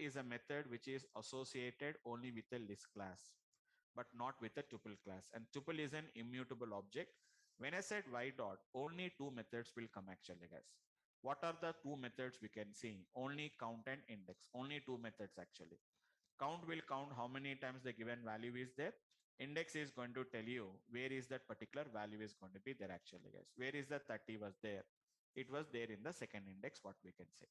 is a method which is associated only with a list class, but not with a tuple class. And tuple is an immutable object. When I said y dot, only two methods will come actually, guys. What are the two methods we can see? Only count and index. Only two methods actually. Count will count how many times the given value is there. Index is going to tell you where is that particular value is going to be there actually, guys. Where is the 30 was there? It was there in the second index, what we can say.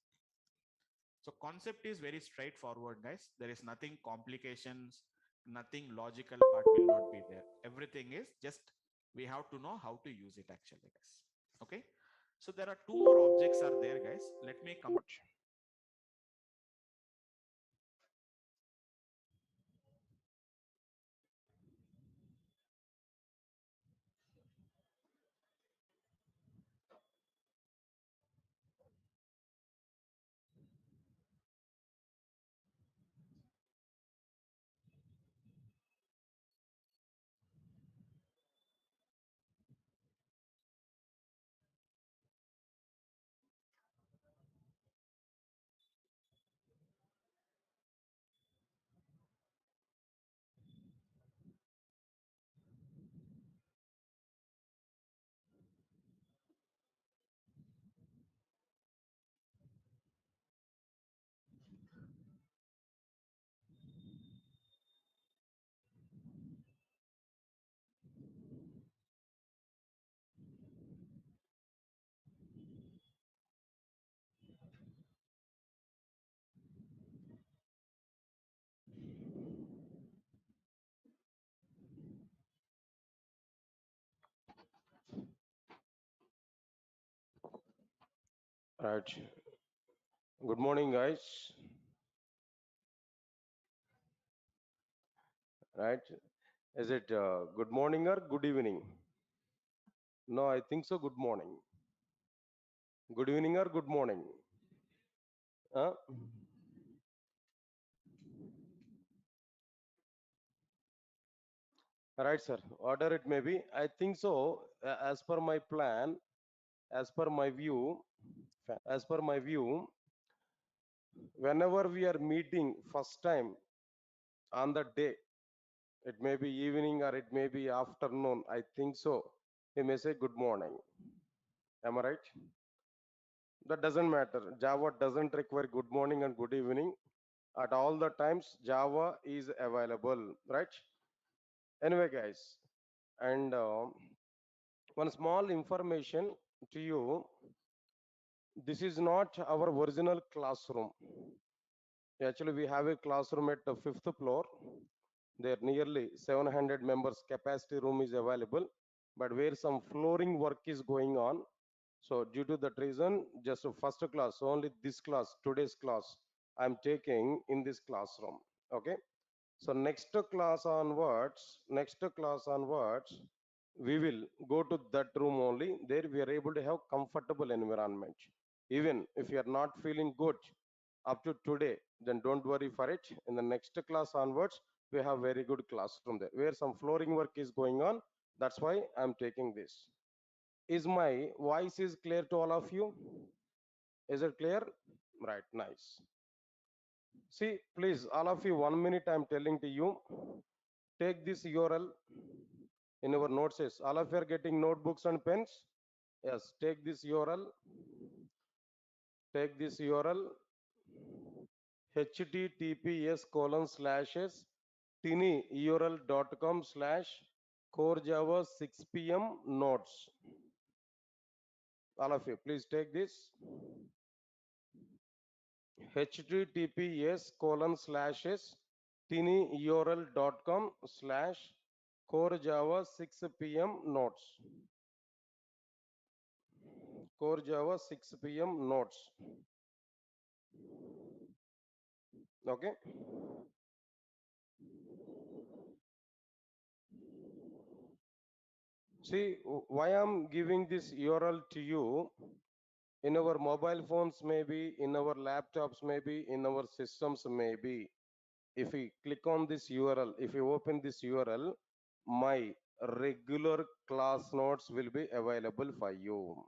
So concept is very straightforward, guys. There is nothing complications, nothing logical part will not be there. Everything is just we have to know how to use it actually, guys. Okay. So there are two more objects are there, guys. Let me come. Right. Good morning, guys. Right. Is it good morning or good evening? No, I think so. Good morning. Good evening or good morning? Huh? Right, sir. Order it may be. I think so. As per my plan, as per my view, as per my view, whenever we are meeting first time on the day, it may be evening or it may be afternoon. I think so. We may say good morning. Am I right? That doesn't matter. Java doesn't require good morning and good evening. At all the times, Java is available, right? Anyway, guys, and one small information to you. This is not our original classroom. Actually, we have a classroom at the fifth floor. There nearly 700 members capacity room is available, but where some flooring work is going on. So due to that reason, just a first class, only this class, today's class, I'm taking in this classroom. Okay. So next class onwards, we will go to that room only. There we are able to have comfortable environment. Even if you are not feeling good up to today, then don't worry for it. In the next class onwards, we have very good classroom there where some flooring work is going on. That's why I'm taking this. Is my voice is clear to all of you? Is it clear? Right, nice. See, please, all of you, 1 minute I'm telling to you. Take this URL in our notes. All of you are getting notebooks and pens? Yes, take this URL. Take this URL. https colon slashes tinyurl.com slash core java 6 p.m. notes. All of you, please take this. https colon slashes tinyurl.com slash core java 6 p.m. notes. Core Java 6 p.m. notes. Okay. See, why I'm giving this URL to you, in our mobile phones maybe, in our laptops maybe, in our systems maybe. If we click on this URL, if you open this URL, my regular class notes will be available for you.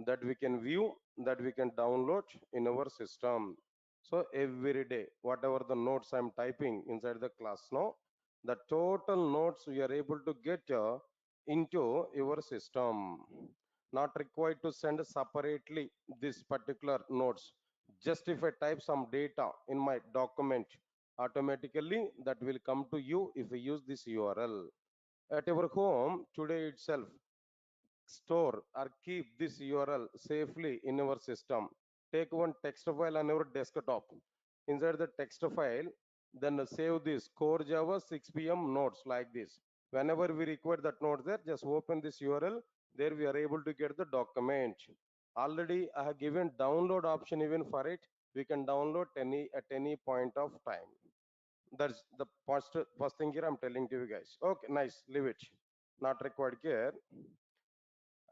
That we can view, that we can download in our system. So every day, whatever the notes I'm typing inside the class now, the total notes we are able to get into your system. Not required to send separately this particular notes. Just if I type some data in my document, automatically that will come to you if we use this URL. At your home today itself, store or keep this URL safely in your system. Take one text file on your desktop. Inside the text file, then save this core Java 6 p.m. notes like this. Whenever we require that note there, just open this URL. There we are able to get the document. Already I have given download option even for it. We can download any at any point of time. That's the first thing here I'm telling to you guys. Okay, nice. Leave it. Not required here.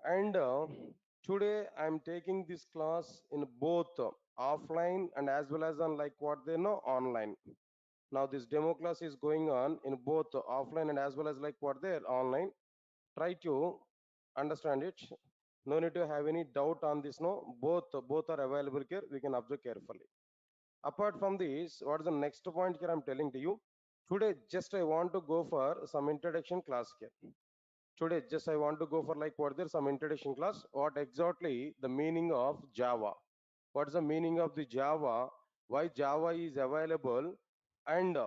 And today I'm taking this class in both offline and as well as on like what they know online. Now this demo class is going on in both offline and as well as like what they're online. Try to understand it. No need to have any doubt on this. No, both are available here. We can observe carefully. Apart from this, what is the next point here? I'm telling to you. Today, just I want to go for some introduction class here. Today just I want to go for like what there's some introduction class, what exactly the meaning of Java, what's the meaning of the Java, why Java is available, and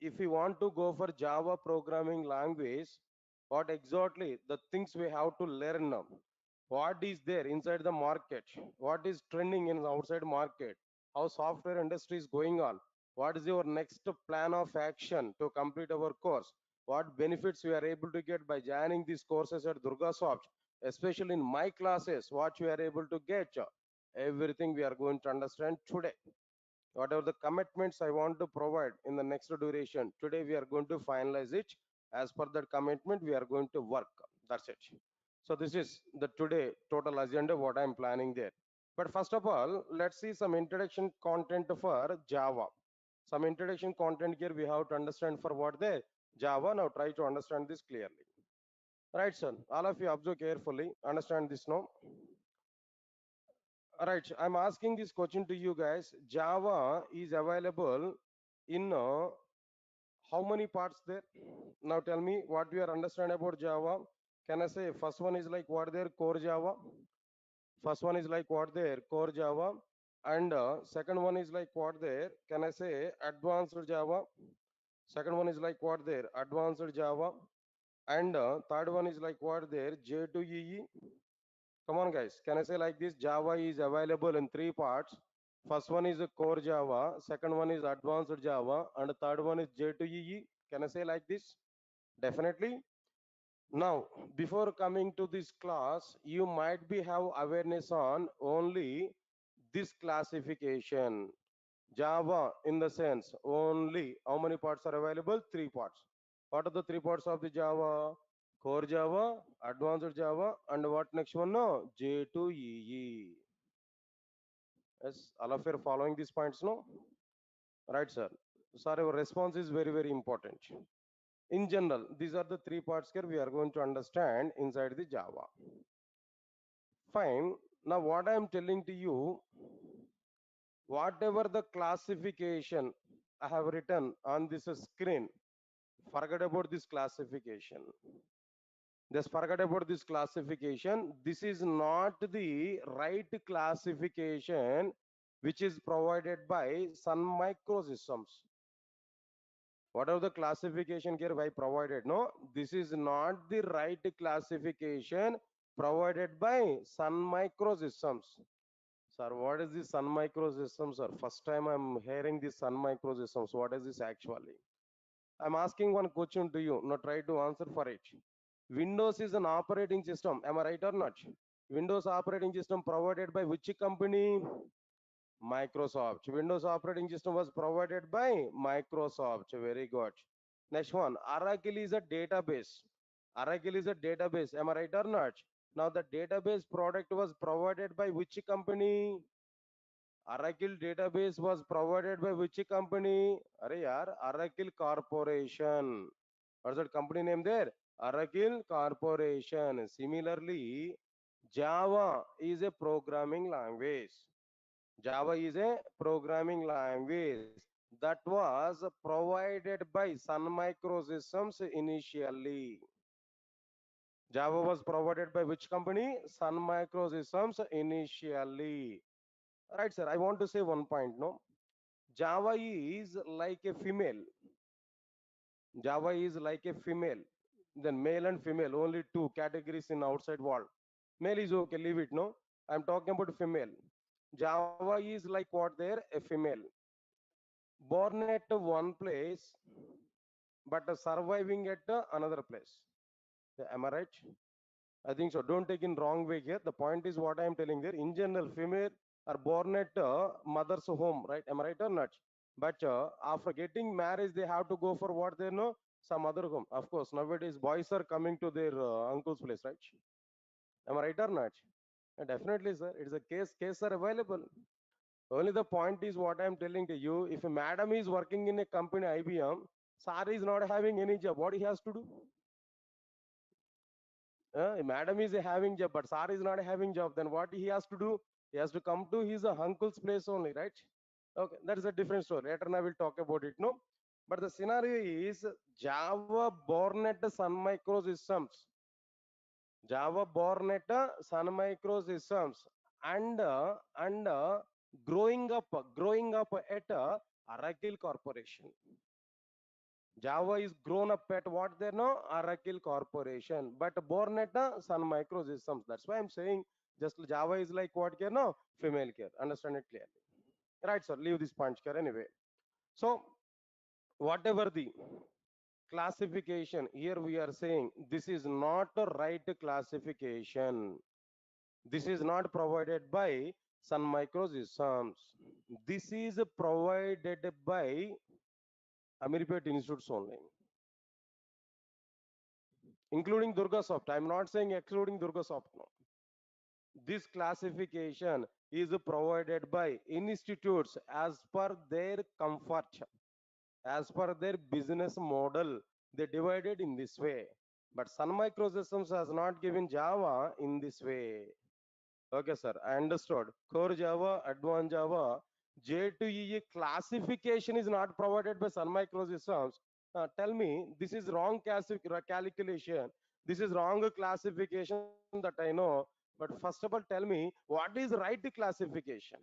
if we want to go for Java programming language, what exactly the things we have to learn, what is there inside the market, what is trending in the outside market, how software industry is going on, what is your next plan of action to complete our course, what benefits we are able to get by joining these courses at Durga Soft, especially in my classes, what we are able to get, everything we are going to understand today. Whatever the commitments I want to provide in the next duration, today we are going to finalize it. As per that commitment, we are going to work. That's it. So this is the today total agenda, what I'm planning there. But first of all, let's see some introduction content for Java. Some introduction content here we have to understand for what there Java. Now try to understand this clearly. Right, son. All of you observe carefully. Understand this now. Right, I'm asking this question to you guys. Java is available in how many parts there? Now tell me what you are understand about Java. Can I say first one is like what there core Java? First one is like what there core Java, and second one is like what there? Can I say advanced Java? Second one is like what there advanced Java, and third one is like what there J2EE. Come on, guys. Can I say like this? Java is available in three parts. First one is a core Java, second one is advanced Java, and the third one is J2EE. Can I say like this? Definitely. Now, before coming to this class, you might be have awareness on only this classification. Java in the sense only how many parts are available? Three parts. What are the three parts of the Java? Core Java, advanced Java, and what next one? No, J2EE. Yes, all of you are following these points, no? Right, sir. Sir, your response is very, very important. In general, these are the three parts here we are going to understand inside the Java. Fine. Now, what I am telling to you, whatever the classification I have written on this screen, forget about this classification. Just forget about this classification. This is not the right classification which is provided by Sun Microsystems. Whatever the classification here I provided, no, this is not the right classification provided by Sun Microsystems. Sir, what is this Sun Microsystems, sir? First time I'm hearing this Sun Microsystems. What is this actually? I'm asking one question to you. Now try to answer for it. Windows is an operating system. Am I right or not? Windows operating system provided by which company? Microsoft. Windows operating system was provided by Microsoft. Very good. Next one. Oracle is a database. Oracle is a database. Am I right or not? Now the database product was provided by which company? Oracle database was provided by which company? Arey yaar, Oracle Corporation. What's that company name there? Oracle Corporation. Similarly, Java is a programming language. Java is a programming language that was provided by Sun Microsystems initially. Java was provided by which company? Sun Microsystems initially. Right, sir. I want to say one point. No, Java is like a female. Java is like a female. Then male and female, only two categories in outside world. Male is okay, leave it. No, I'm talking about female. Java is like what there? A female. Born at one place, but surviving at another place. Yeah, am I right? I think so. Don't take in wrong way here. The point is what I am telling there. In general, female are born at mother's home, right? Am I right or not? But after getting married, they have to go for what they know, some other home. Of course, nowadays boys are coming to their uncle's place, right? Am I right or not? Definitely, sir. It's a case are available. Only the point is what I am telling to you. If a madam is working in a company IBM, sir is not having any job. What he has to do? Madam is having job, but sir is not having job. Then what he has to do? He has to come to his uncle's place only, right? Okay, that is a different story. Later on I will talk about it. No, but the scenario is Java born at Sun Microsystems. Java born at Sun Microsystems and growing up at Oracle Corporation. Java is grown up at what they know? Oracle Corporation, but born at Sun Microsystems. That's why I'm saying just Java is like what care no female care. Understand it clearly, right? So leave this punch care anyway. So whatever the classification here we are saying this is not a right classification. This is not provided by Sun Microsystems. This is provided by Amirpet Institutes only, including Durga Soft. I'm not saying excluding Durga Soft. No. This classification is provided by institutes as per their comfort, as per their business model. They divided in this way. But Sun Microsystems has not given Java in this way. Okay, sir. I understood. Core Java, Advanced Java, J2EE classification is not provided by Sun Microsystems. Tell me, this is wrong calculation. This is wrong classification that I know. But first of all, tell me, what is right classification?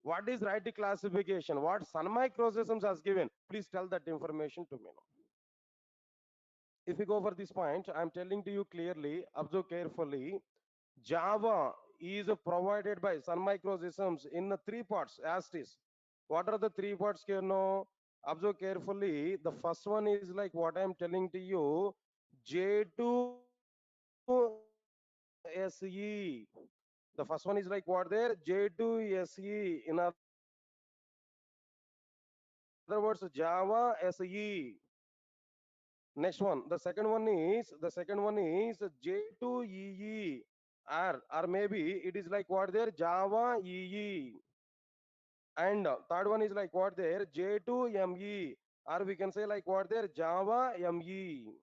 What is right classification? What Sun Microsystems has given? Please tell that information to me. If we go for this point, I'm telling to you clearly, observe carefully. Java is provided by Sun Microsystems in the three parts as it is. What are the three parts, Kerno? Observe carefully. The first one is like what I'm telling to you, J2SE. The first one is like what there? J2SE. In other words, Java SE. Next one, the second one is J2EE, or maybe it is like what there Java EE, and third one is like what there J2ME, or we can say like what there Java ME.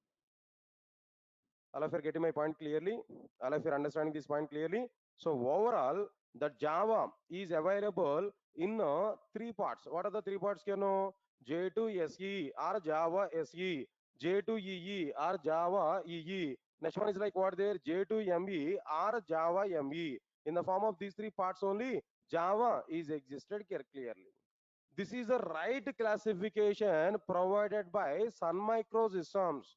All of you are getting my point clearly? All of you are understanding this point clearly? So overall, the Java is available in three parts. What are the three parts? You know, J2SE or Java SE, J2EE or Java EE. Next one is like what there J2ME or Java ME. In the form of these three parts only, Java is existed clearly. This is the right classification provided by Sun Microsystems,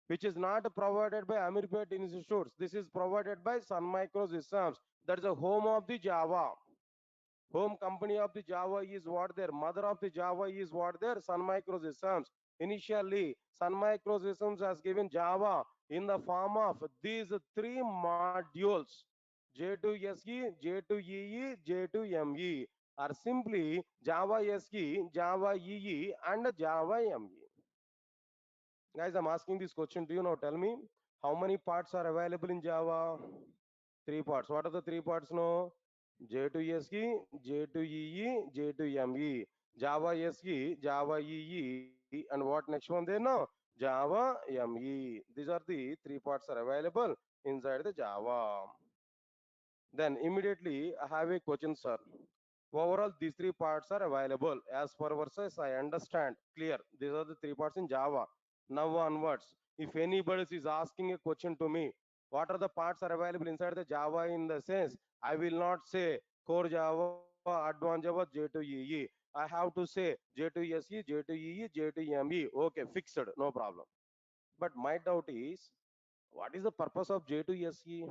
which is not provided by Amirpet Institutes. This is provided by Sun Microsystems. That is the home of the Java. Home company of the Java is what their mother of the Java is what their Sun Microsystems. Initially, Sun Microsystems has given Java in the form of these three modules: J2SE, J2EE, J2ME, are simply Java SE, Java EE, and Java ME. Guys, I'm asking this question to you now. Tell me, how many parts are available in Java? Three parts. What are the three parts? No, J2SE, J2EE, J2ME. Java SE, Java EE, and what next one there? No, Java ME. These are the three parts are available inside the Java. Then immediately I have a question, sir. Overall, these three parts are available. As per verses, I understand. Clear. These are the three parts in Java. Now onwards, if anybody is asking a question to me, what are the parts are available inside the Java in the sense, I will not say core Java, advanced Java, J2EE. I have to say J2SE, J2EE, J2ME. Okay, fixed. No problem. But my doubt is, what is the purpose of J2SE?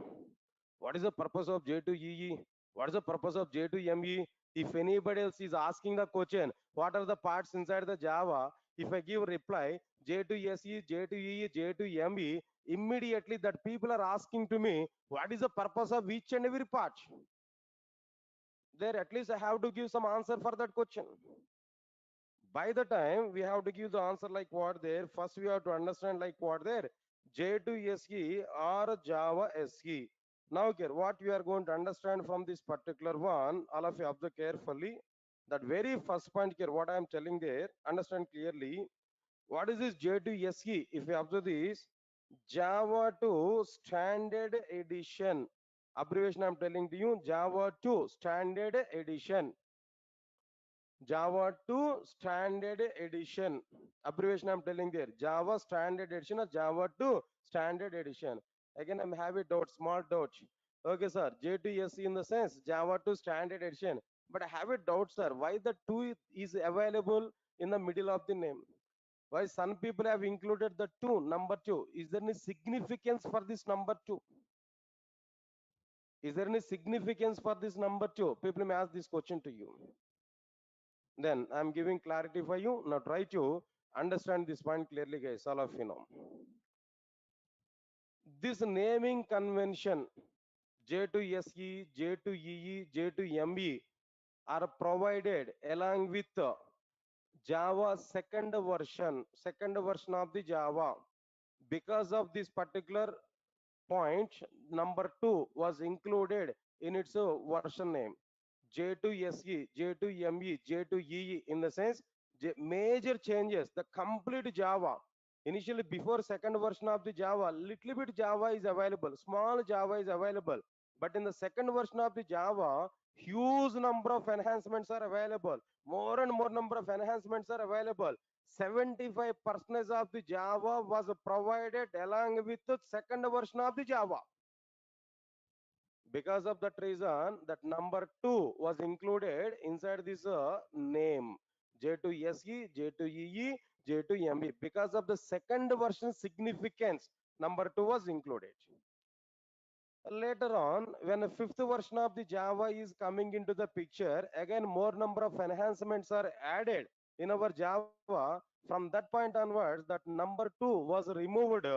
What is the purpose of J2EE? What is the purpose of J2ME? If anybody else is asking the question, what are the parts inside the Java? If I give reply J2SE, J2EE, J2ME, immediately that people are asking to me, what is the purpose of each and every part? There at least I have to give some answer for that question. By the time we have to give the answer like what there, first we have to understand like what there, J2SE or Java SE. Now here, what we are going to understand from this particular one, all of you observe carefully. That very first point here, what I am telling there, understand clearly. What is this J2SE? If you observe this, Java 2 Standard Edition. Abbreviation I am telling to you, Java 2 Standard Edition. Java 2 Standard Edition. Abbreviation I'm telling there. Java Standard Edition or Java 2 Standard Edition. Again, I'm having doubt, small doubt. Okay, sir. J2SE in the sense Java 2 Standard Edition. But I have a doubt, sir. Why the 2 is available in the middle of the name? Why some people have included the 2, number 2? Is there any significance for this number 2? Is there any significance for this number 2? People may ask this question to you. Then I'm giving clarity for you. Now try to understand this point clearly, guys. All of you know. This naming convention J2SE, J2EE, J2ME are provided along with Java second version of the Java. Because of this particular point, number 2 was included in its version name. J2SE, J2ME, J2EE in the sense major changes, the complete Java. Initially, before second version of the Java, little bit Java is available, small Java is available. But in the second version of the Java, huge number of enhancements are available. More and more number of enhancements are available. 75% of the Java was provided along with the second version of the Java. Because of that reason, that number 2 was included inside this name J2SE, J2EE, J2ME. Because of the second version significance, number 2 was included. Later on, when a fifth version of the Java is coming into the picture, again more number of enhancements are added in our Java. From that point onwards, that number 2 was removed.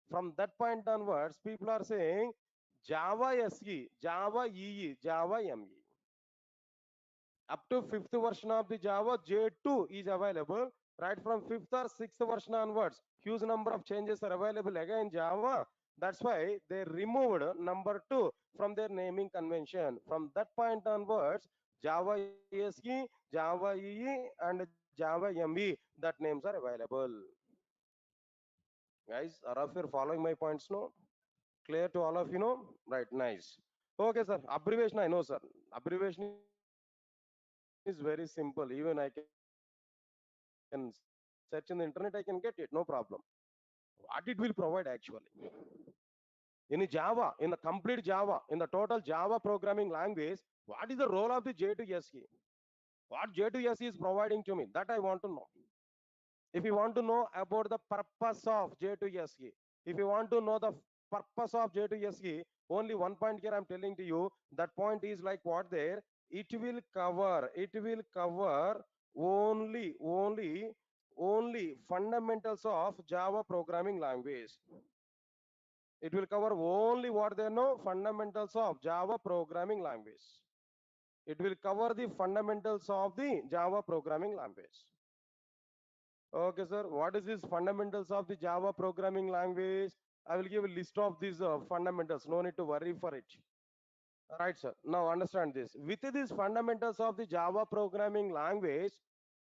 From that point onwards, people are saying Java SE, Java EE, Java ME. Up to fifth version of the Java, J2 is available. Right from fifth or sixth version onwards, huge number of changes are available again Java. That's why they removed number 2 from their naming convention. From that point onwards, Java SE, Java EE, and Java ME, that names are available. Guys, are of you following my points now? Clear to all of you know? Right, nice. Okay, sir. Abbreviation, I know, sir. Abbreviation is very simple. Even I can search in the internet, I can get it. No problem. What it will provide actually? In Java, in the complete Java, in the total Java programming language, what is the role of the J2SE? What J2SE is providing to me? That I want to know. If you want to know about the purpose of J2SE, if you want to know the purpose of J2SE, only one point here I'm telling to you. That point is like what there? It will cover only fundamentals of Java programming language. It will cover only what they know, fundamentals of Java programming language. It will cover the fundamentals of the Java programming language. Okay, sir. What is this fundamentals of the Java programming language? I will give a list of these fundamentals. No need to worry for it. Right, sir. Now understand this. With these fundamentals of the Java programming language,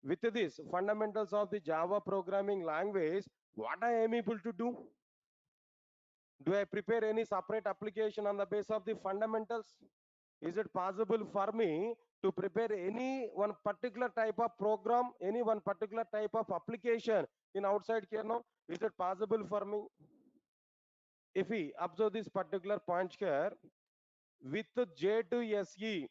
with these fundamentals of the Java programming language, what I am able to do? Do I prepare any separate application on the basis of the fundamentals? Is it possible for me to prepare any one particular type of program, any one particular type of application in outside here now? Is it possible for me? If we observe this particular point here, with J2SE,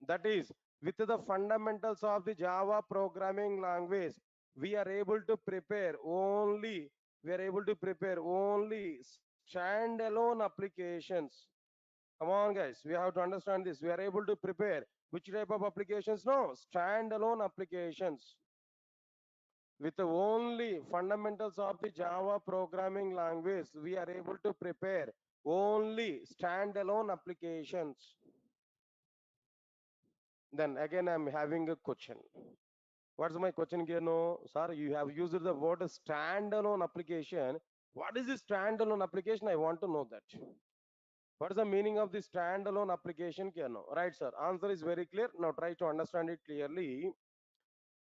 that is, with the fundamentals of the Java programming language, we are able to prepare only, we are able to prepare only standalone applications. Come on, guys, we have to understand this. We are able to prepare which type of applications? No, standalone applications with the only fundamentals of the Java programming language. We are able to prepare only standalone applications. Then again, I'm having a question. What's my question here? No, sir, you have used the word standalone application. What is this standalone application? I want to know that. What is the meaning of this standalone application? Here? No, right, sir. Answer is very clear. Now try to understand it clearly.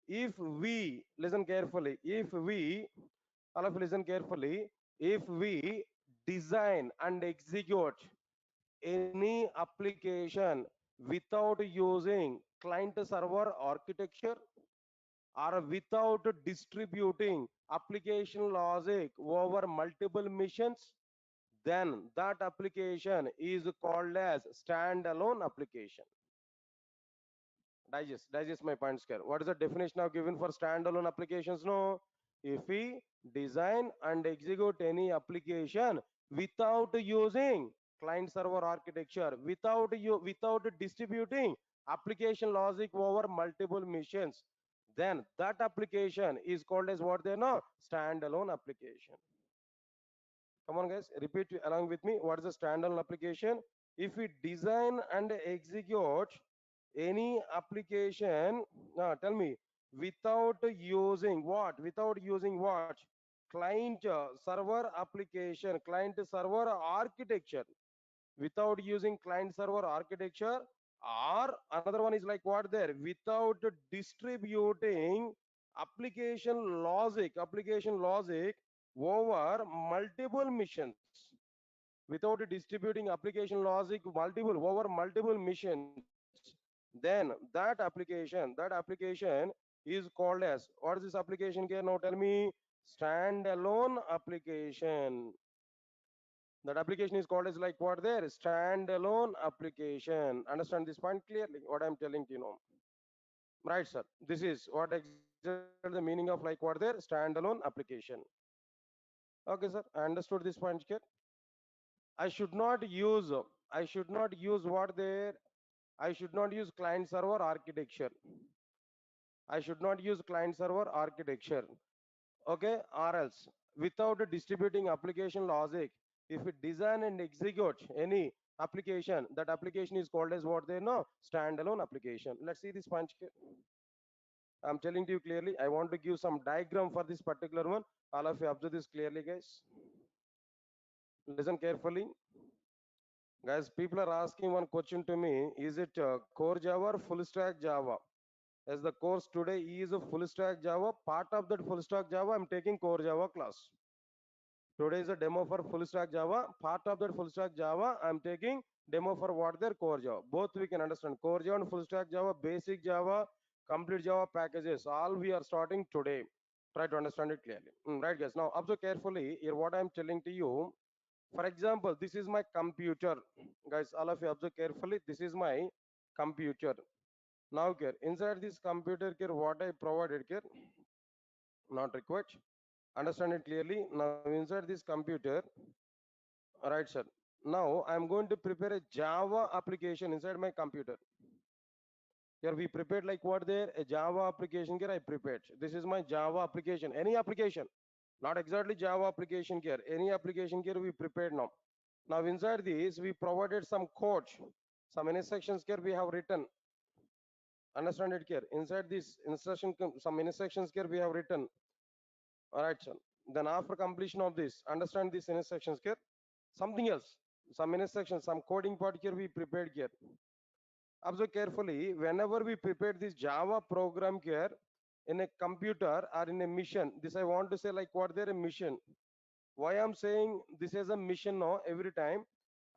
If we listen carefully, if we all of you listen carefully, if we design and execute any application without using client server architecture or without distributing application logic over multiple missions, then that application is called as standalone application. Digest my points here. What is the definition of given for standalone applications? No, if we design and execute any application without using client server architecture, without distributing application logic over multiple missions, then that application is called as what they know, standalone application. Come on, guys, repeat along with me. What is a standalone application? If we design and execute any application, tell me, without using what? Without using what? Client server application, client server architecture. Without using client server architecture, or another one is like what there? Without distributing application logic over multiple missions, without distributing application logic multiple over multiple missions, then that application is called as, what is this application here? Now tell me. Standalone application. That application is called as like what there? Standalone application. Understand this point clearly, what I'm telling to you now. Right, sir, this is what exactly the meaning of like what there? Standalone application. Okay, sir, I understood this point here. I should not use, I should not use what there? I should not use client server architecture. I should not use client server architecture. Okay, or else without distributing application logic, if we design and execute any application, that application is called as what they know? Standalone application. Let's see this punch. I'm telling to you clearly. I want to give some diagram for this particular one. All of you observe this clearly, guys. Listen carefully. Guys, people are asking one question to me. Is it core Java or full stack Java? As the course today is a full stack Java, part of that full stack Java, I'm taking core Java class. Today is a demo for full stack Java. Part of that full stack Java, I'm taking demo for what their core Java. Both we can understand. Core Java and full stack Java, basic Java, complete Java packages. All we are starting today. Try to understand it clearly. Right, guys. Now observe carefully here what I'm telling to you. For example, this is my computer. Guys, all of you observe carefully. This is my computer. Now here, inside this computer here, what I provided here, not required. Understand it clearly. Now inside this computer, right, sir. Now I'm going to prepare a Java application inside my computer. Here we prepared like what there? A Java application here I prepared. This is my Java application. Any application, not exactly Java application here. Any application here we prepared now. Now inside this we provided some code, some instructions here we have written. Understand it here. Inside this instruction, some instructions here we have written. All right, sir. Then after completion of this, understand these instructions here. Something else, some instructions, some coding part here we prepared here. Observe carefully. Whenever we prepare this Java program here in a computer or in a mission, this I want to say like what there a mission. Why I'm saying this is a mission now every time?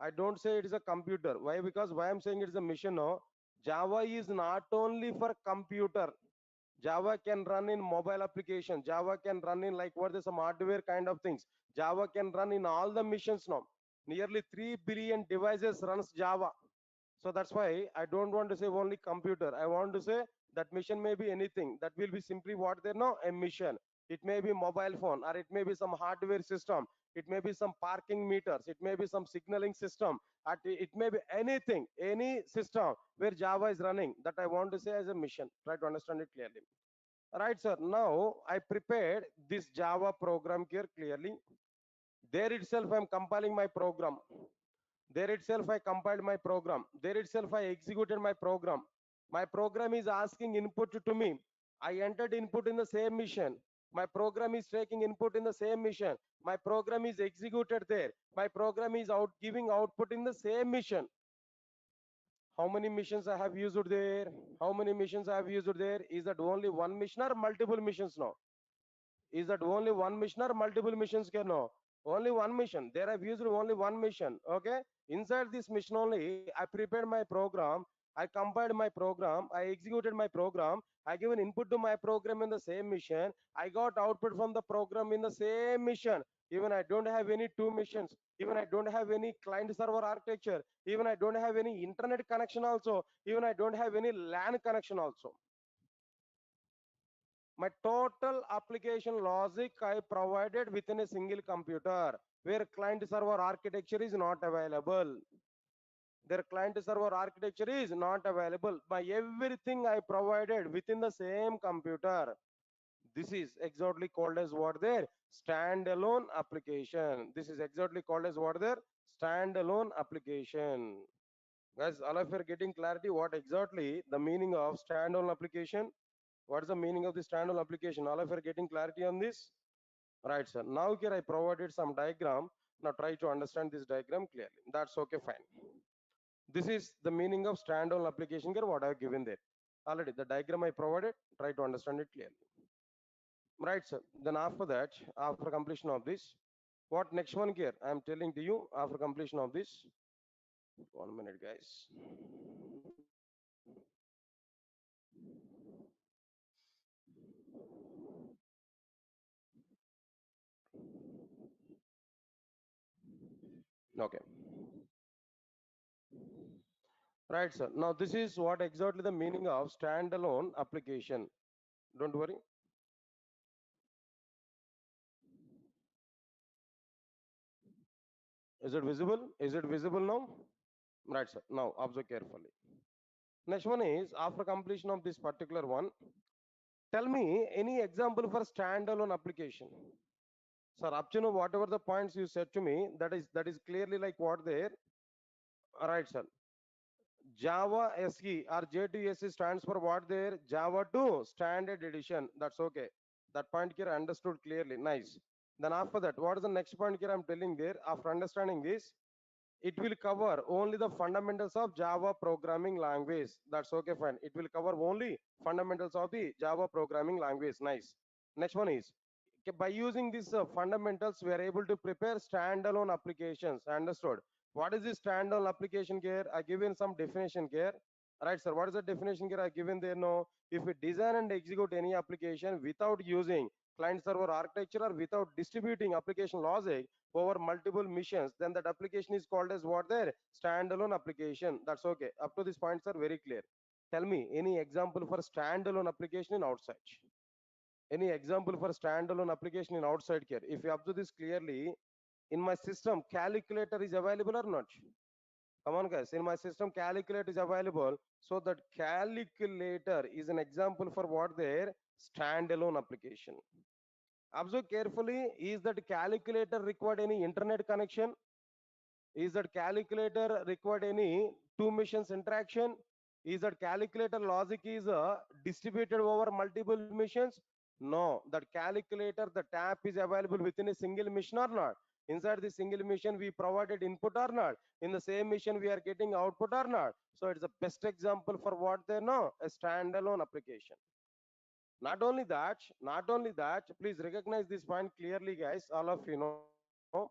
I don't say it is a computer. Why? Because why I'm saying it is a mission, no? Java is not only for computer. Java can run in mobile application. Java can run in like what is some hardware kind of things. Java can run in all the missions now. Nearly 3 billion devices runs Java. So that's why I don't want to say only computer. I want to say that mission may be anything. That will be simply what they know, a mission. It may be mobile phone, or it may be some hardware system. It may be some parking meters. It may be some signaling system. It may be anything, any system where Java is running. That I want to say as a mission. Try to understand it clearly. Right, sir. Now I prepared this Java program here clearly. There itself, I'm compiling my program. There itself, I compiled my program. There itself, I executed my program. My program is asking input to me. I entered input in the same mission. My program is taking input in the same mission. My program is executed there. My program is out giving output in the same mission. How many missions I have used there? How many missions I have used there? Is that only one mission or multiple missions now? Is that only one mission or multiple missions? Can no, only one mission. There I've used only one mission. Okay, inside this mission only I prepared my program, I compiled my program, I executed my program, I given input to my program in the same mission, I got output from the program in the same mission. Even I don't have any two missions, even I don't have any client server architecture, even I don't have any internet connection also, even I don't have any LAN connection also. My total application logic I provided within a single computer where client server architecture is not available. Their client server architecture is not available. By everything I provided within the same computer. This is exactly called as what their standalone application. This is exactly called as what their standalone application. Guys, all of you are getting clarity what exactly the meaning of standalone application? What is the meaning of the standalone application? All of you are getting clarity on this? Right, sir. Now here I provided some diagram. Now try to understand this diagram clearly. That's okay, fine. This is the meaning of standalone application here, what I have given there. Already the diagram I provided, try to understand it clearly. Right, sir. Then after that, after completion of this, what next one here? I am telling to you after completion of this. 1 minute, guys. Okay. Right, sir. Now this is what exactly the meaning of standalone application. Don't worry. Is it visible? Is it visible now? Right, sir. Now observe carefully. Next one is after completion of this particular one, tell me any example for standalone application. Sir, up to now, whatever the points you said to me, that is clearly like what there. Right, sir. Java SE or J2SE stands for what there? Java 2 Standard Edition. That's okay. That point here understood clearly. Nice. Then after that, what is the next point here I'm telling there? After understanding this, it will cover only the fundamentals of Java programming language. That's okay, fine. It will cover only fundamentals of the Java programming language. Nice. Next one is by using these fundamentals, we are able to prepare standalone applications. Understood? What is this standalone application here? I given some definition here. Right, sir. What is the definition here? I given there. No. If we design and execute any application without using client server architecture or without distributing application logic over multiple missions, then that application is called as what there? Standalone application. That's okay. Up to this points are very clear. Tell me any example for standalone application in outside. Any example for standalone application in outside here? If you observe this clearly, in my system, calculator is available or not? Come on, guys. In my system, calculator is available. So that calculator is an example for what there? Standalone application. Observe carefully. Is that calculator required any internet connection? Is that calculator required any two missions interaction? Is that calculator logic is distributed over multiple missions? No, that calculator, the tab is available within a single mission or not? Inside the single mission, we provided input or not? In the same mission, we are getting output or not? So it's the best example for what they know, a standalone application. Not only that, please recognize this point clearly, guys. All of you know,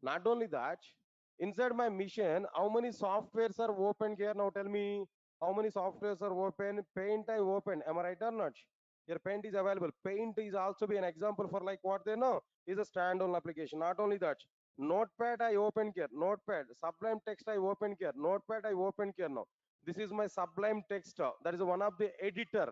not only that, Inside my mission, how many softwares are open here? Now tell me, how many softwares are open? Paint I open. Am I right or not? Your Paint is available. Paint is also be an example for like what they know is a standalone application. Not only that, Notepad I open here. Notepad. Sublime Text I open here. Notepad I open here now. This is my Sublime Text. That is one of the editor.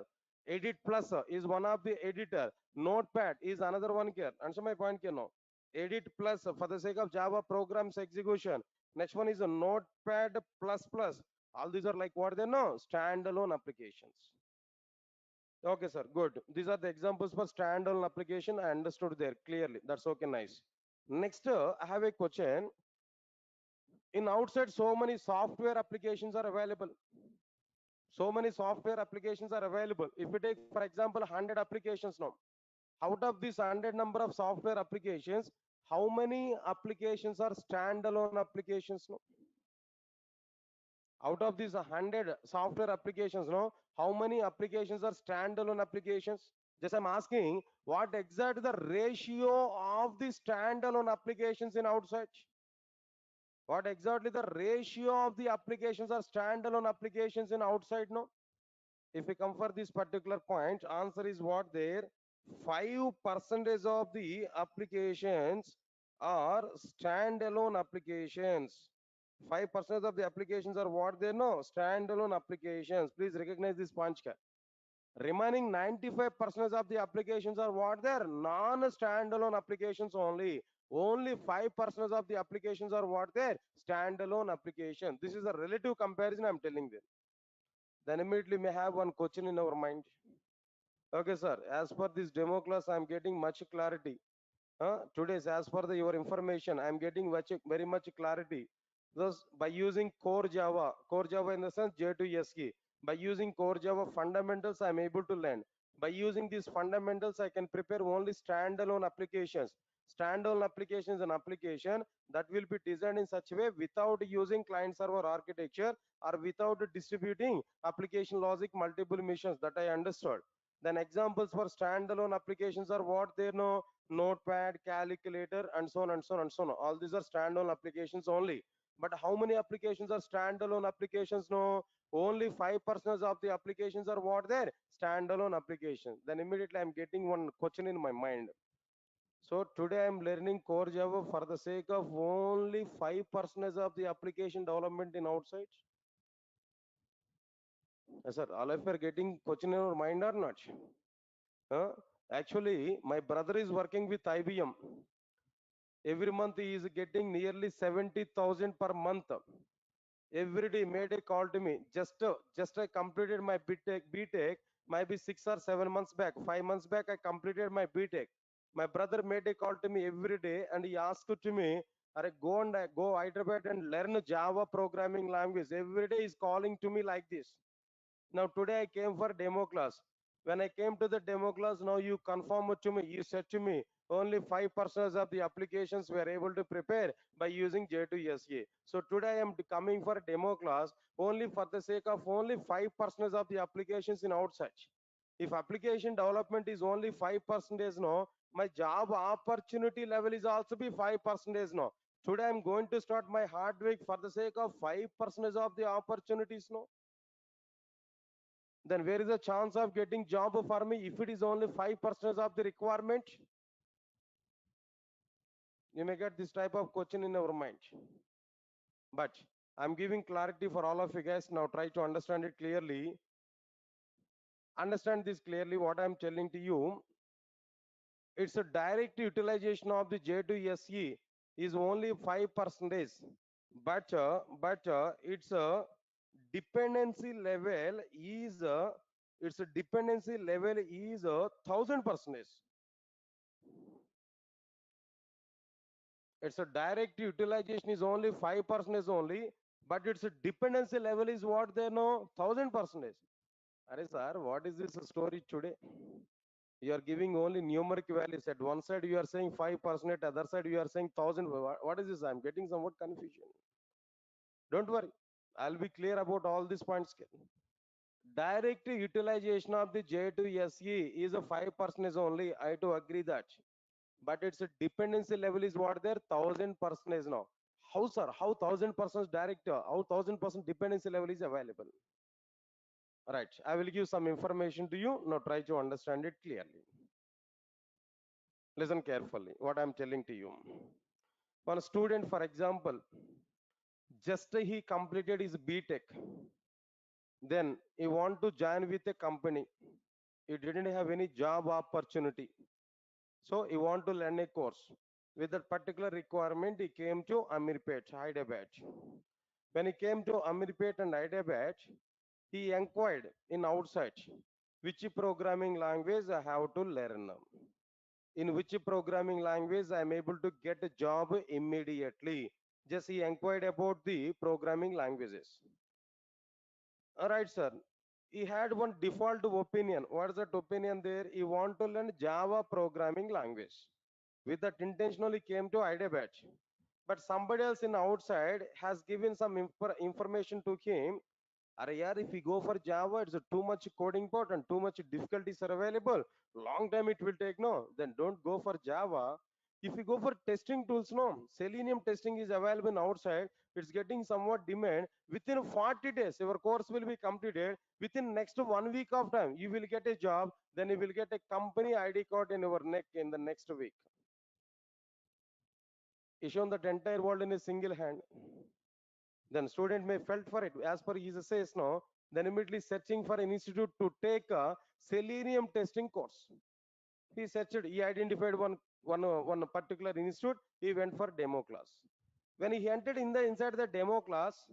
Edit Plus is one of the editor. Notepad is another one here. Answer my point here now. Edit Plus for the sake of Java programs execution. Next one is a Notepad Plus Plus. All these are like what they know, standalone applications. Okay, sir, good. These are the examples for standalone application. I understood there clearly. That's okay, nice. Next, I have a question. In outside, so many software applications are available. So many software applications are available. If you take, for example, 100 applications now, out of this 100 number of software applications, how many applications are standalone applications now? Out of these 100 software applications now, how many applications are standalone applications? Just I'm asking, what exactly the ratio of the standalone applications in outside? What exactly the ratio of the applications are standalone applications in outside now? If we come for this particular point, answer is what there? 5% of the applications are standalone applications. 5% of the applications are what they know? Standalone applications. Please recognize this point. Remaining 95% of the applications are what they're non-standalone applications only. Only 5% of the applications are what they're standalone application. This is a relative comparison I'm telling them. Then immediately may have one question in our mind. Okay, sir. As per this demo class, I'm getting much clarity. Today's, as per your information, I'm getting very much clarity. Thus, by using core Java in the sense J2SE, by using core Java fundamentals, I'm able to learn. By using these fundamentals, I can prepare only standalone applications. Standalone application is an application that will be designed in such a way without using client server architecture or without distributing application logic multiple missions that I understood. Then examples for standalone applications are what they know: Notepad, calculator, and so on and so on and so on. All these are standalone applications only. But how many applications are standalone applications? No, only 5% of the applications are what there? Standalone applications. Then immediately I'm getting one question in my mind. So today I'm learning core Java for the sake of only 5% of the application development in outside. Yes, sir. All of you are getting question in your mind or not? Huh? Actually, my brother is working with IBM. Every month he is getting nearly 70,000 per month. Every day made a call to me. Just I completed my BTech, maybe 6 or 7 months back. 5 months back, I completed my BTech. My brother made a call to me every day and he asked to me, "Are go Hyderabad and learn Java programming language." Every day he's calling to me like this. Now today I came for demo class. When I came to the demo class, now you confirmed to me, you said to me, only 5% of the applications were able to prepare by using J2SE. So today I am coming for a demo class only for the sake of only 5% of the applications in outside. If application development is only 5% no, my job opportunity level is also be 5% no. Today I'm going to start my hard work for the sake of 5% of the opportunities no. Then where is the chance of getting job for me if it is only 5% of the requirement? You may get this type of question in our mind. But I'm giving clarity for all of you guys. Now try to understand it clearly. Understand this clearly what I'm telling to you. It's a direct utilization of the J2SE is only 5%. But it's a dependency level is its a dependency level is 1,000%. It's a direct utilization is only 5% only, but its a dependency level is what they know 1,000%. Are sir, what is this story today? You are giving only numeric values. At one side you are saying 5%, other side you are saying 1,000. What is this? I'm getting somewhat confusion. Don't worry, I'll be clear about all these points. Direct utilization of the J2SE is a 5% only. I do agree that. But its a dependency level is what there 1,000% now. How, sir? How 1000% direct, how 1000% dependency level is available? Right. I will give some information to you. Now try to understand it clearly. Listen carefully what I'm telling to you. One student, for example, just he completed his BTech, then he want to join with a company. He didn't have any job opportunity, so he want to learn a course. With that particular requirement, he came to Amirpet, Hyderabad. When he came to Amirpet and Hyderabad, he inquired in outside which programming language I have to learn. In which programming language I am able to get a job immediately. Just he inquired about the programming languages. All right, sir. He had one default opinion. What is that opinion there? He want to learn Java programming language. With that intentionally came to Hyderabad. But somebody else in outside has given some information to him. Are yaar, if we go for Java, it's too much coding part and too much difficulties are available. Long time it will take. No, then don't go for Java. If you go for testing tools, no, Selenium testing is available outside. It's getting somewhat demand. Within 40 days, your course will be completed. Within next 1 week of time, you will get a job. Then you will get a company ID card in your neck in the next week. He shown that entire world in a single hand. Then student may felt for it as per his says no, then immediately searching for an institute to take a selenium testing course. He searched, he identified one particular institute. He went for demo class. When he entered in the inside the demo class,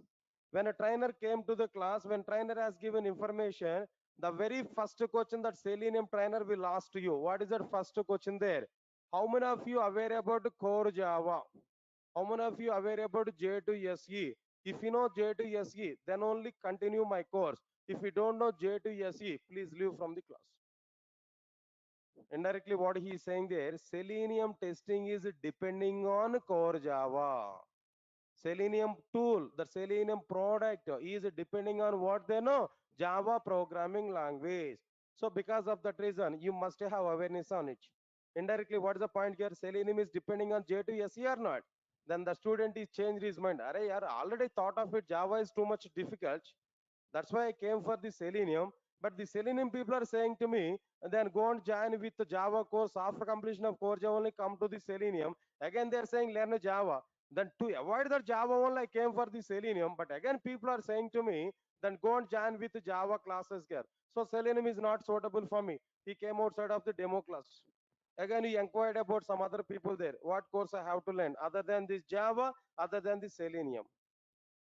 when a trainer came to the class, when trainer has given information, the very first question that selenium trainer will ask to you, what is that first question there? How many of you aware about core Java? How many of you aware about J2SE? If you know J2SE, then only continue my course. If you don't know J2SE, please leave from the class. Indirectly, what he is saying there, Selenium testing is depending on core Java. Selenium tool, the Selenium product is depending on what they know, Java programming language. So because of that reason, you must have awareness on it. Indirectly, what is the point here? Selenium is depending on J2SE or not? Then the student is changed his mind. Array, I already thought of it. Java is too much difficult. That's why I came for the Selenium. But the Selenium people are saying to me, then go and join with the Java course. After completion of course, Java only come to the Selenium. Again, they're saying learn Java. Then to avoid the Java only, I came for the Selenium. But again, people are saying to me, then go and join with the Java classes here. So Selenium is not suitable for me. He came outside of the demo class. Again, he inquired about some other people there. What course I have to learn other than this Java, other than the Selenium?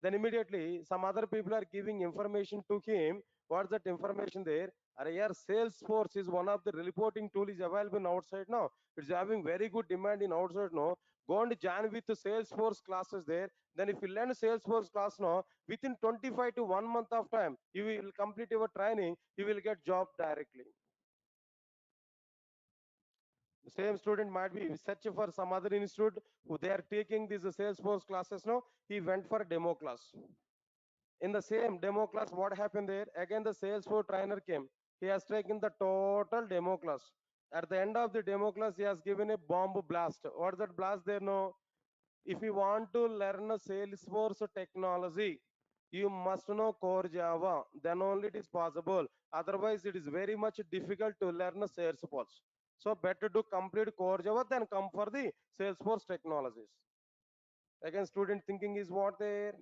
Then immediately some other people are giving information to him. What's that information there? Here Salesforce is one of the reporting tool is available in outside now. It's having very good demand in outside now. Go and join with the Salesforce classes there. Then if you learn Salesforce class now, within 25 to 1 month of time, you will complete your training, you will get job directly. The same student might be searching for some other institute who they are taking these Salesforce classes now. He went for a demo class. In the same demo class, what happened there? Again, the Salesforce trainer came. He has taken the total demo class. At the end of the demo class, he has given a bomb blast. What is that blast there? No. If you want to learn a Salesforce technology, you must know core Java. Then only it is possible. Otherwise, it is very much difficult to learn Salesforce. So better to complete core Java than come for the Salesforce technologies. Again, student thinking is what there?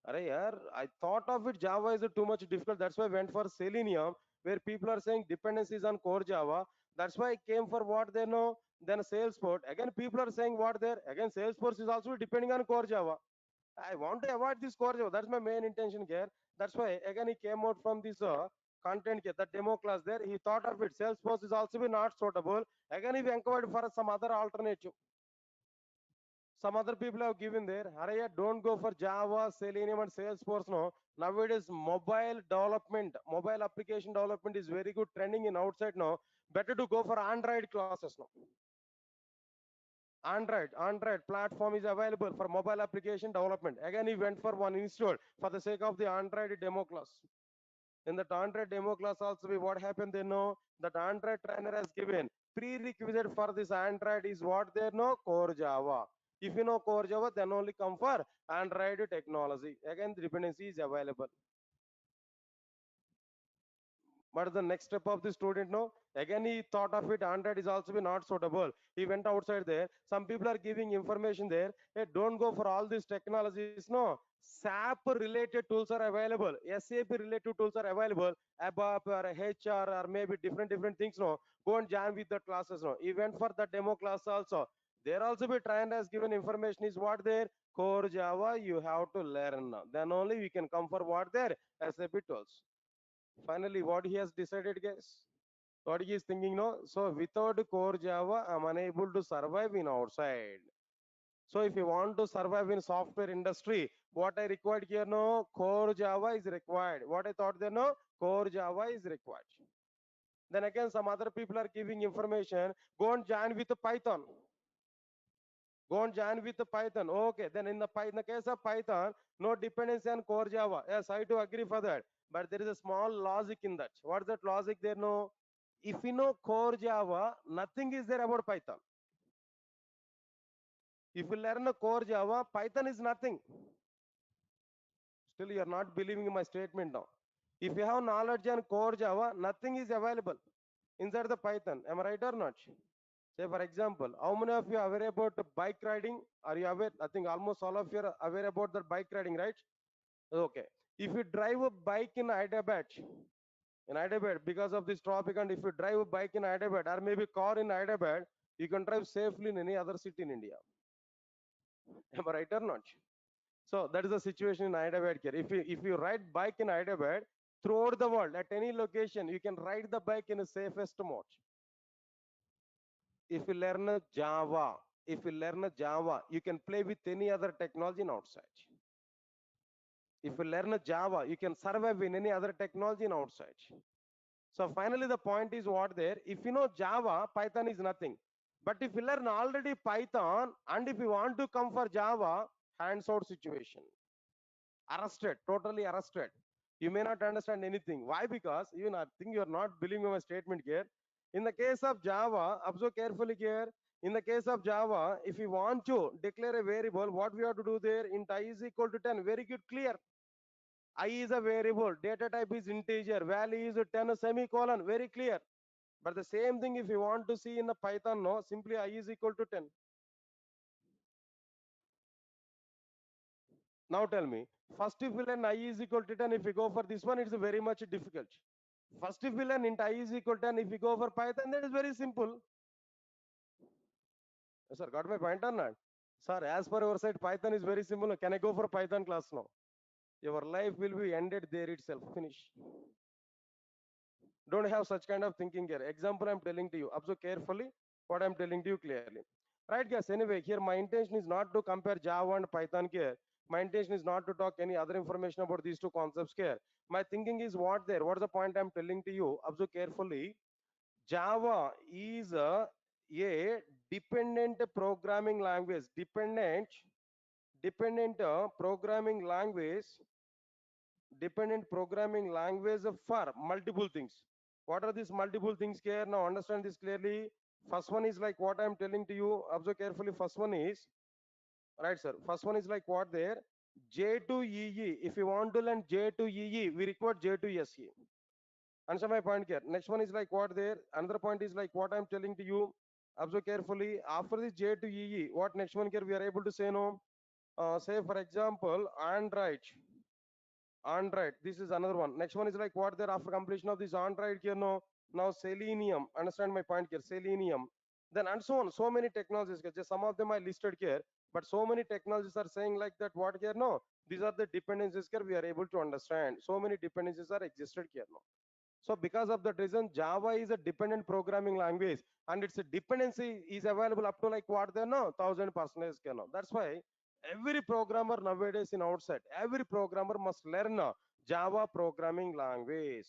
Arey yaar, I thought of it Java is too much difficult. That's why I went for Selenium, where people are saying dependencies on core Java. That's why I came for what they know. Then Salesforce. Again, people are saying what there. Again, Salesforce is also depending on core Java. I want to avoid this core Java. That's my main intention here. That's why again he came out from this content here, the demo class there. He thought of it. Salesforce is also be not suitable. Again, he inquired for some other alternative. Some other people have given there. Araya, don't go for Java, Selenium, and Salesforce. No, nowadays mobile development, mobile application development is very good trending in outside now. Better to go for Android classes now. Android platform is available for mobile application development. Again, he went for one install for the sake of the Android demo class. In that Android demo class also, what happened they know that Android trainer has given prerequisite for this Android is what they know core Java. If you know core Java, then only come for Android technology. Again, the dependency is available. What is the next step of the student? No, again he thought of it. Android is also be not suitable. He went outside there. Some people are giving information there. Hey, don't go for all these technologies. No, SAP related tools are available. SAP related tools are available. ABAP or HR or maybe different things. No, go and join with the classes. No, he went for the demo class also. There also be trained as given information is what there core Java you have to learn. Now. Then only we can come for what there SAP tools. Finally, what he has decided, guys? What he is thinking, no? So without core Java, I'm unable to survive in outside. So if you want to survive in software industry, what I required here, no? Core Java is required. What I thought there, no? Core Java is required. Then again, some other people are giving information. Go and join with Python. Go and join with Python. Okay, then in the case of Python, no dependency on core Java. Yes, I do agree for that. But there is a small logic in that. What's that logic there? No. If you know core Java, nothing is there about Python. If you learn a core Java, Python is nothing. Still, you are not believing in my statement now. If you have knowledge on core Java, nothing is available inside the Python. Am I right or not? Say, for example, how many of you are aware about bike riding? Are you aware? I think almost all of you are aware about the bike riding, right? Okay. If you drive a bike in Hyderabad, because of this topic, and if you drive a bike in Hyderabad or maybe car in Hyderabad, you can drive safely in any other city in India. Am I right or not? So that is the situation in Hyderabad here. If you ride bike in Hyderabad, throughout the world, at any location, you can ride the bike in a safest mode. If you learn a Java, if you learn a Java, you can play with any other technology in outside. If you learn a Java, you can survive in any other technology in outside. So finally, the point is what there. If you know Java, Python is nothing. But if you learn already Python, and if you want to come for Java, hands out situation. Arrested, totally arrested. You may not understand anything. Why? Because even I think you are not believing my statement here. In the case of Java, observe carefully here. In the case of Java, if you want to declare a variable, what we have to do there? Int I is equal to 10. Very good, clear. I is a variable, data type is integer, value is 10 semicolon, very clear. But the same thing if you want to see in the Python, no, simply I is equal to 10. Now tell me, first if you learn I is equal to 10, if you go for this one, it's very much difficult. First if you learn int I is equal to 10, if you go for Python, that is very simple. Yes, sir, got my point or not? Sir, as per your side, Python is very simple. Can I go for Python class now? Your life will be ended there itself, finish. Don't have such kind of thinking here. Example I'm telling to you. Observe carefully what I'm telling to you clearly. Right, guys? Anyway, here my intention is not to compare Java and Python here. My intention is not to talk any other information about these two concepts here. My thinking is what there. What is the point I'm telling to you? Observe carefully. Java is a dependent programming language. Dependent programming language dependent programming language for multiple things. What are these multiple things here? Now understand this clearly. First one is like what I'm telling to you. Observe carefully. First one is, right, sir. First one is like what there? J2EE. If you want to learn J2EE, we require J2SE. Answer my point here. Next one is like what there? Another point is like what I'm telling to you. Observe carefully. After this J2EE, what next one here we are able to say no? Say for example, Android. Android. This is another one. Next one is like what there after completion of this Android here no. Now Selenium. Understand my point here. Selenium. Then and so on. So many technologies. Just some of them I listed here. But so many technologies are saying like that. What here no? These are the dependencies here we are able to understand. So many dependencies are existed here no. So because of that reason, Java is a dependent programming language, and its dependency is available up to like what they know, 1000%. That's why every programmer nowadays in outside, every programmer must learn a Java programming language.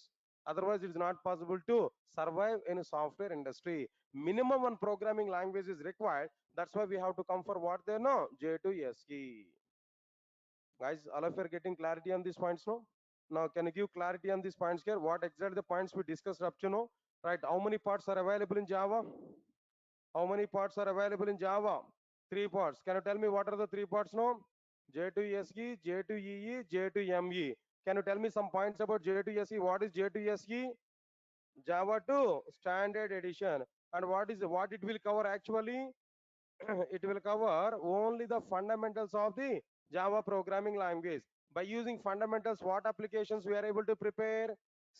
Otherwise, it is not possible to survive in a software industry. Minimum one programming language is required. That's why we have to come for what they know, J2SE. Guys, all of you are getting clarity on these points now? Now, can you give clarity on these points here? What exactly the points we discussed up to now? Right, how many parts are available in Java? How many parts are available in Java? Three parts. Can you tell me what are the three parts now? J to SE, J to EE, J to ME. Can you tell me some points about J to SE? What is J to SE? Java 2 standard edition. And what it will cover actually? It will cover only the fundamentals of the Java programming language. By using fundamentals, what applications we are able to prepare?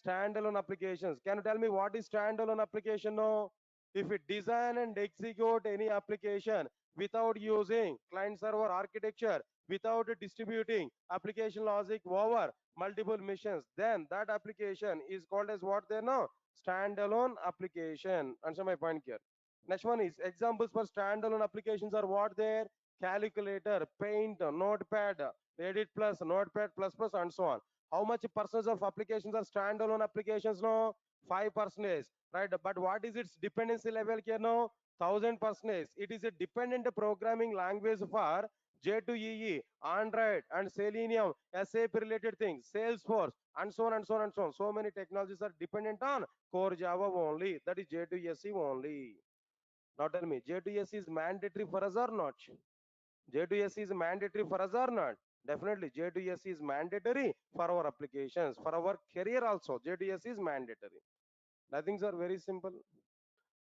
Standalone applications. Can you tell me what is standalone application now? If we design and execute any application without using client server architecture, without distributing application logic over multiple missions, then that application is called as what they know? Standalone application. Answer my point here. Next one is examples for standalone applications are what there? Calculator, Paint, Notepad, Edit Plus, Notepad Plus Plus, and so on. How much percentage of applications are standalone applications now? 5%, right? But what is its dependency level here now? 1000%. It is a dependent programming language for J2EE, Android, and Selenium, SAP related things, Salesforce, and so on and so on and so on. So many technologies are dependent on core Java only. That is J2SE only. Now tell me, J2SE is mandatory for us or not? J2SE is mandatory for us or not? Definitely, J2SE is mandatory for our applications, for our career also. J2SE is mandatory. Nothings are very simple.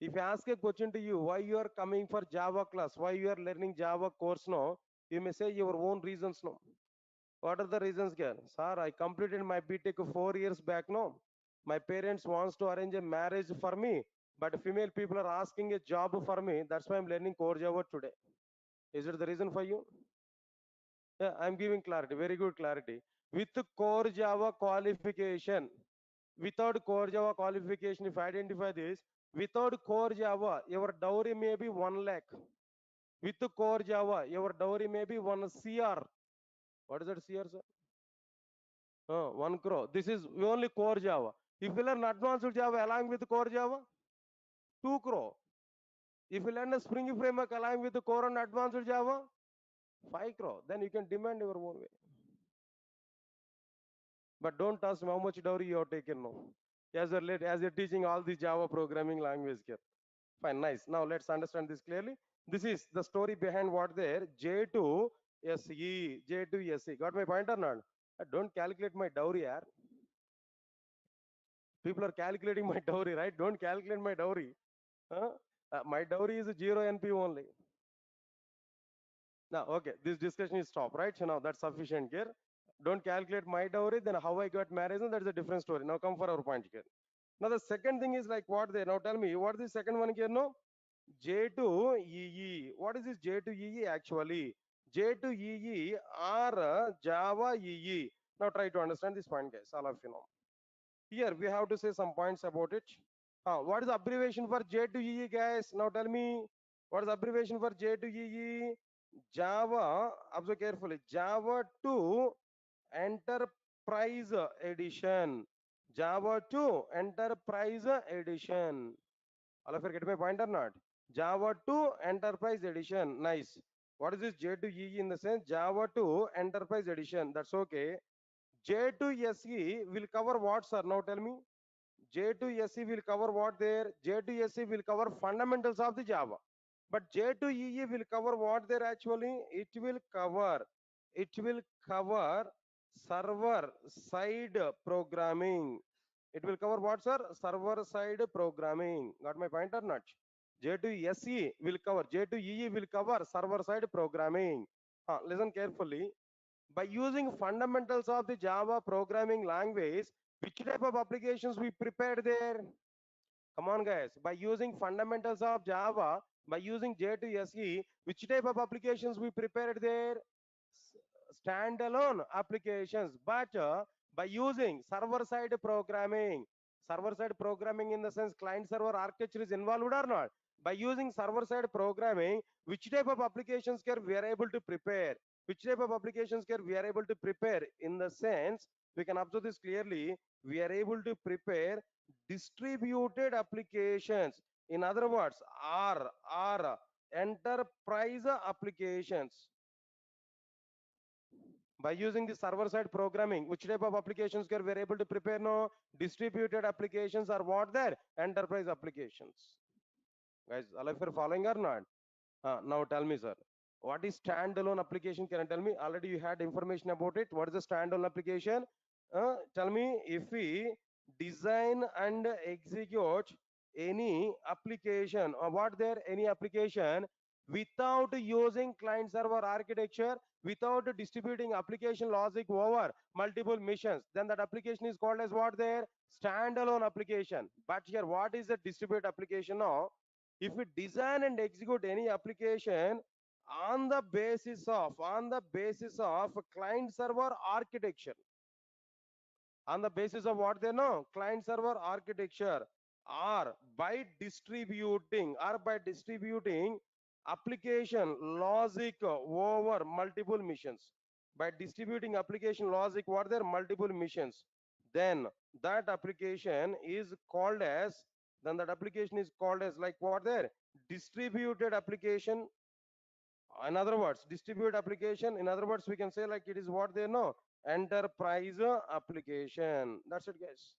If I ask a question to you, why you are coming for Java class, why you are learning Java course now, you may say your own reasons no. What are the reasons here? Sir, I completed my BTech 4 years back now. My parents wants to arrange a marriage for me, but female people are asking a job for me. That's why I'm learning core Java today. Is it the reason for you? Yeah, I'm giving clarity, very good clarity. With core Java qualification, without core Java qualification, if I identify this, without core Java, your dowry may be 1 lakh. With core Java, your dowry may be 1 CR. What is that CR, sir? 1 crore. This is only core Java. If you learn advanced Java along with core Java, 2 crore. If you learn a Spring framework along with the core and advanced Java, 5 crore. Then you can demand your own way. But don't ask me how much dowry you have taken now. As you're teaching all the Java programming language here. Fine, nice. Now let's understand this clearly. This is the story behind what there. J to SE. J to SE. Got my point or not? Don't calculate my dowry, yaar. People are calculating my dowry, right? Don't calculate my dowry. Huh? My dowry is 0 NP only. Now, okay, this discussion is stop, right? So now that's sufficient here. Don't calculate my dowry, then how I got married, and that's a different story. Now come for our point here. Now the second thing is like what they now tell me, what is the second one here? No, J to EE. What is this J to EE actually? J to EE or Java EE. Now try to understand this point, guys. All of you know. Here we have to say some points about it. What is the abbreviation for J to EE, guys? Now tell me, what is the abbreviation for J to EE? Java, observe carefully, Java 2 Enterprise Edition. Java 2 Enterprise Edition. All of you get my point or not? Java 2 Enterprise Edition. Nice. What is this J to EE in the sense? Java 2 Enterprise Edition. That's okay. J to SE will cover what, sir? Now tell me. J to SE will cover what there? J to SE will cover fundamentals of the Java. But J to EE will cover what there actually? It will cover server side programming. It will cover what, sir? Server side programming. Got my point or not? J to SE will cover, J to EE will cover server side programming. Listen carefully. By using fundamentals of the Java programming language, which type of applications we prepared there? Come on, guys. By using fundamentals of Java, by using J to SE, which type of applications we prepared there? Standalone applications. But by using server-side programming in the sense client-server architecture is involved or not? By using server-side programming, which type of applications can we are able to prepare? Which type of applications can we are able to prepare? In the sense, we can observe this clearly. We are able to prepare distributed applications. In other words, R enterprise applications. By using the server-side programming, which type of applications we are able to prepare now? Distributed applications are what there? Enterprise applications. Guys, all of you are following or not? Now tell me, sir. What is standalone application? Can you tell me? Already you had information about it. What is a standalone application? Tell me, if we design and execute any application, or what there any application without using client server architecture, without distributing application logic over multiple missions, then that application is called as what there? Standalone application. But here, what is a distributed application now? If we design and execute any application on the basis of client server architecture, on the basis of what they know, client server architecture, or by distributing application logic over multiple missions, by distributing application logic over their multiple missions, then that application is called as, like what there, distributed application. In other words, distributed application, in other words, we can say like it is what they know, enterprise application. That's it, guys.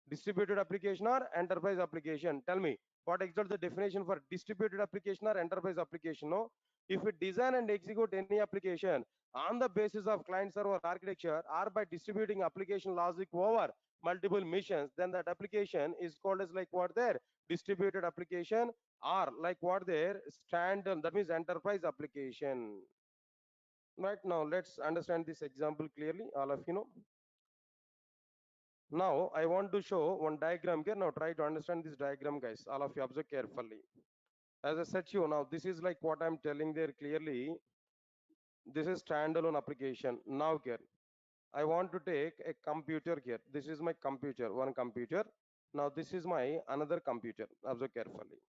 Distributed application or enterprise application. Tell me, what exactly the definition for distributed application or enterprise application? No, if we design and execute any application on the basis of client server architecture, or by distributing application logic over multiple missions, then that application is called as like what there, distributed application, or like what there, standard, that means enterprise application. Right, now let's understand this example clearly, all of you know. Now I want to show one diagram here. Now try to understand this diagram, guys. All of you observe carefully. As I said to you, now this is like what I'm telling there clearly. This is standalone application. Now here, I want to take a computer here. This is my computer, one computer. Now this is my another computer. Observe carefully.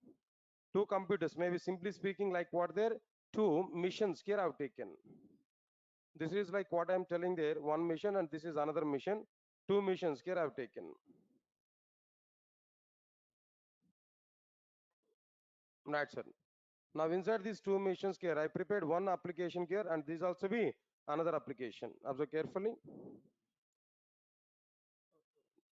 Two computers, maybe simply speaking, like what there, two missions here I've taken. This is like what I'm telling there, one mission, and this is another mission. Two missions here I've taken. That's it. Now inside these two missions here, I prepared one application here, and this also be another application. Observe carefully.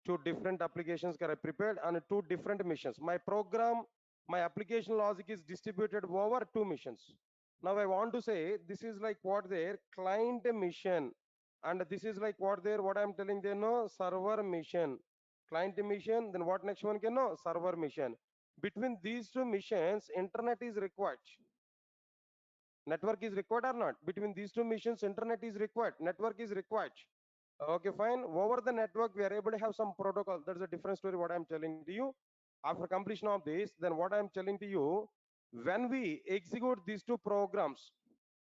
Two different applications here I prepared and two different missions. My program, my application logic is distributed over two missions. Now I want to say this is like what their client mission, and this is like what their, what I'm telling there, no, server mission. Client mission, then what next one can know, server mission. Between these two missions, internet is required. Network is required or not? Between these two missions, internet is required, network is required. Okay, fine. Over the network, we are able to have some protocol. That's a different story, what I'm telling to you. After completion of this, then what I'm telling to you, when we execute these two programs,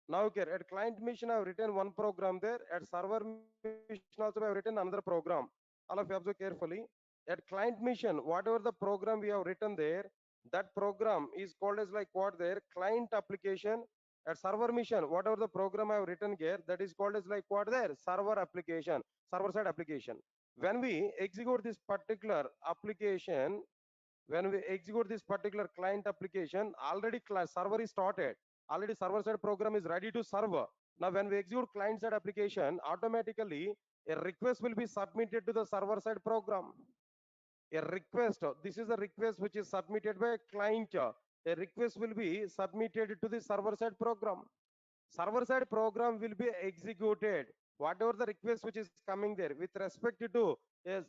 now here at client mission, I've written one program there. At server mission also, I've written another program. All of you observe carefully. At client mission, whatever the program we have written there, that program is called as like what there, client application. At server mission, whatever the program I have written here, that is called as like what there, server application, server side application. When we execute this particular application, when we execute this particular client application, already server is started, already server side program is ready to server. Now when we execute client side application, automatically a request will be submitted to the server side program. A request, this is a request which is submitted by a client. A request will be submitted to the server side program. Server side program will be executed, whatever the request which is coming there with respect to a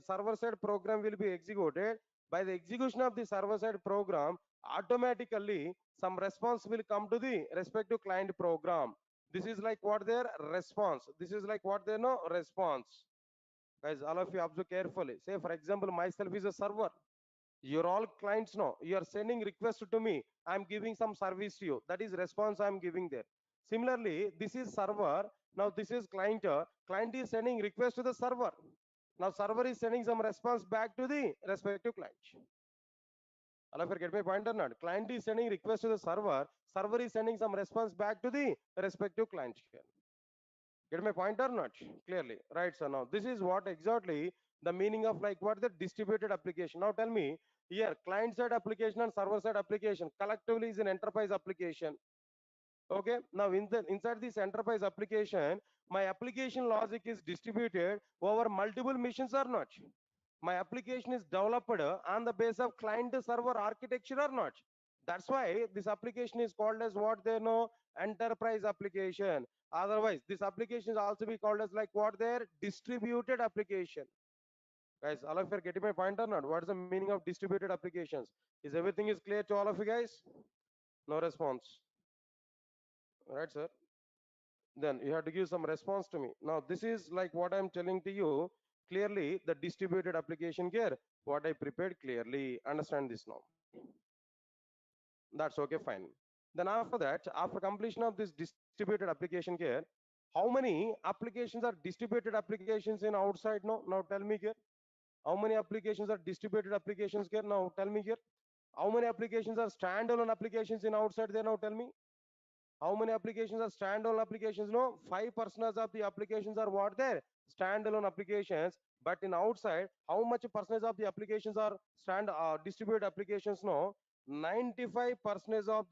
server side program will be executed. By the execution of the server side program, automatically some response will come to the respective client program. This is like what their response, this is like what they know, response. Guys, all of you observe carefully. Say for example, myself is a server, your all clients know, you are sending request to me, I'm giving some service to you, that is response I'm giving there. Similarly, this is server, now this is client. Client is sending request to the server, now server is sending some response back to the respective client. All of you get my point or not? Client is sending request to the server, server is sending some response back to the respective client here. Get my point or not? Clearly, right? So now this is what exactly the meaning of like what the distributed application. Now tell me here, client side application and server side application collectively is an enterprise application. Okay, now inside this enterprise application, my application logic is distributed over multiple missions or not? My application is developed on the base of client server architecture or not? That's why this application is called as what they know, enterprise application. Otherwise, this application is also be called as like what their distributed application. Guys, all of you are getting my point or not? What is the meaning of distributed applications? Is everything is clear to all of you guys? No response. Right, sir? Then you have to give some response to me. Now, this is like what I'm telling to you clearly, the distributed application here, what I prepared clearly. Understand this now. That's okay, fine. Then after that, after completion of this distributed application here, how many applications are distributed applications in outside now? Now tell me here. How many applications are distributed applications here? Now tell me here. How many applications are standalone applications in outside there? Now tell me. How many applications are standalone applications? No, 5% of the applications are what there? Standalone applications. But in outside, how much percentage of the applications are distributed applications? No, 95% of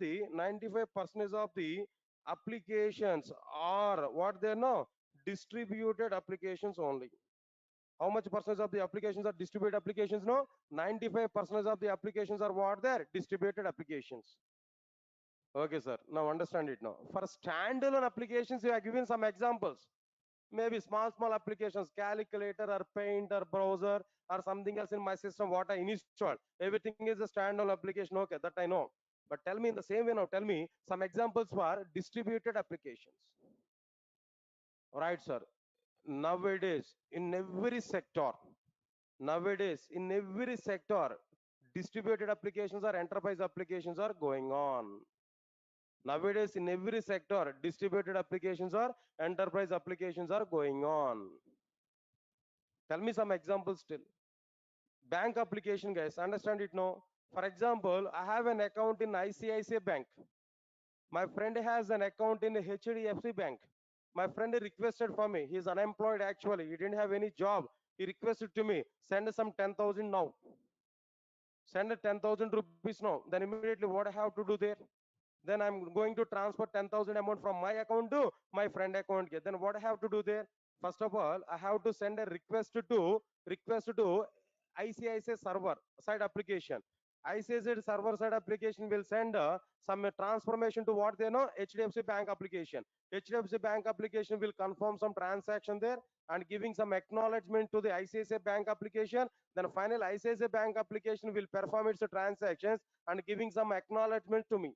the applications are what they know, distributed applications only. How much percentage of the applications are distributed applications? No, 95% of the applications are what there? Distributed applications. Okay, sir. Now understand it now. For standalone applications, we are giving some examples. Maybe small applications, calculator or paint or browser or something else in my system, what I installed. Everything is a standalone application. Okay, that I know. But tell me in the same way now, tell me some examples for distributed applications. Right, sir. Nowadays, in every sector, distributed applications or enterprise applications are going on. Nowadays, in every sector, distributed applications or enterprise applications are going on. Tell me some examples still. Bank application, guys, understand it now. For example, I have an account in ICICI Bank. My friend has an account in HDFC Bank. My friend requested for me. He's unemployed actually. He didn't have any job. He requested to me, send some 10,000 now. Send 10,000 rupees now. Then immediately what I have to do there? Then I'm going to transfer 10,000 amount from my account to my friend account. Then what I have to do there? First of all, I have to send a request to ICICI server side application. ICICI server side application will send some transformation to what they know, HDFC Bank application. HDFC Bank application will confirm some transaction there and giving some acknowledgement to the ICICI Bank application. Then final ICICI Bank application will perform its transactions and giving some acknowledgement to me.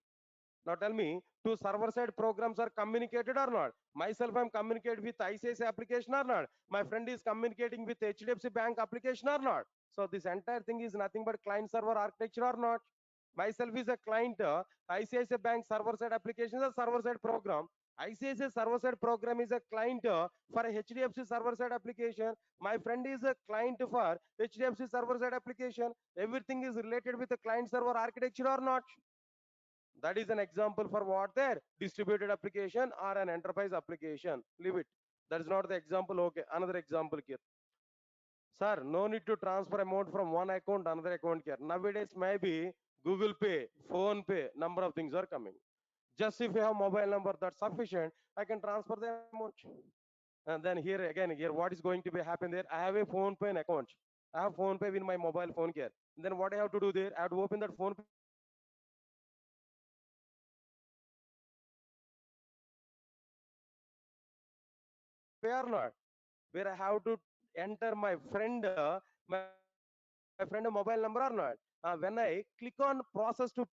Now tell me, two server-side programs are communicated or not? Myself, I'm communicating with ICICI application or not? My friend is communicating with HDFC Bank application or not? So this entire thing is nothing but client-server architecture or not? Myself is a client, ICICI Bank server-side application is a server-side program. ICICI server-side program is a client for a HDFC server-side application. My friend is a client for HDFC server-side application. Everything is related with the client-server architecture or not? That is an example for what there distributed application or an enterprise application. Leave it. That is not the example. Okay, another example here. Sir, no need to transfer amount from one account to another account here. Nowadays, maybe Google Pay, Phone Pay, number of things are coming. Just if you have mobile number, that's sufficient. I can transfer the amount. And then here again, here what is going to be happen there? I have a Phone Pay account. I have Phone Pay with my mobile phone here. Then what I have to do there? I have to open that Phone Pay application. Then I have to give some acknowledgement to my friend. My friend is using Phone Pay or not? Where I have to enter my friend mobile number or not? When I click on process to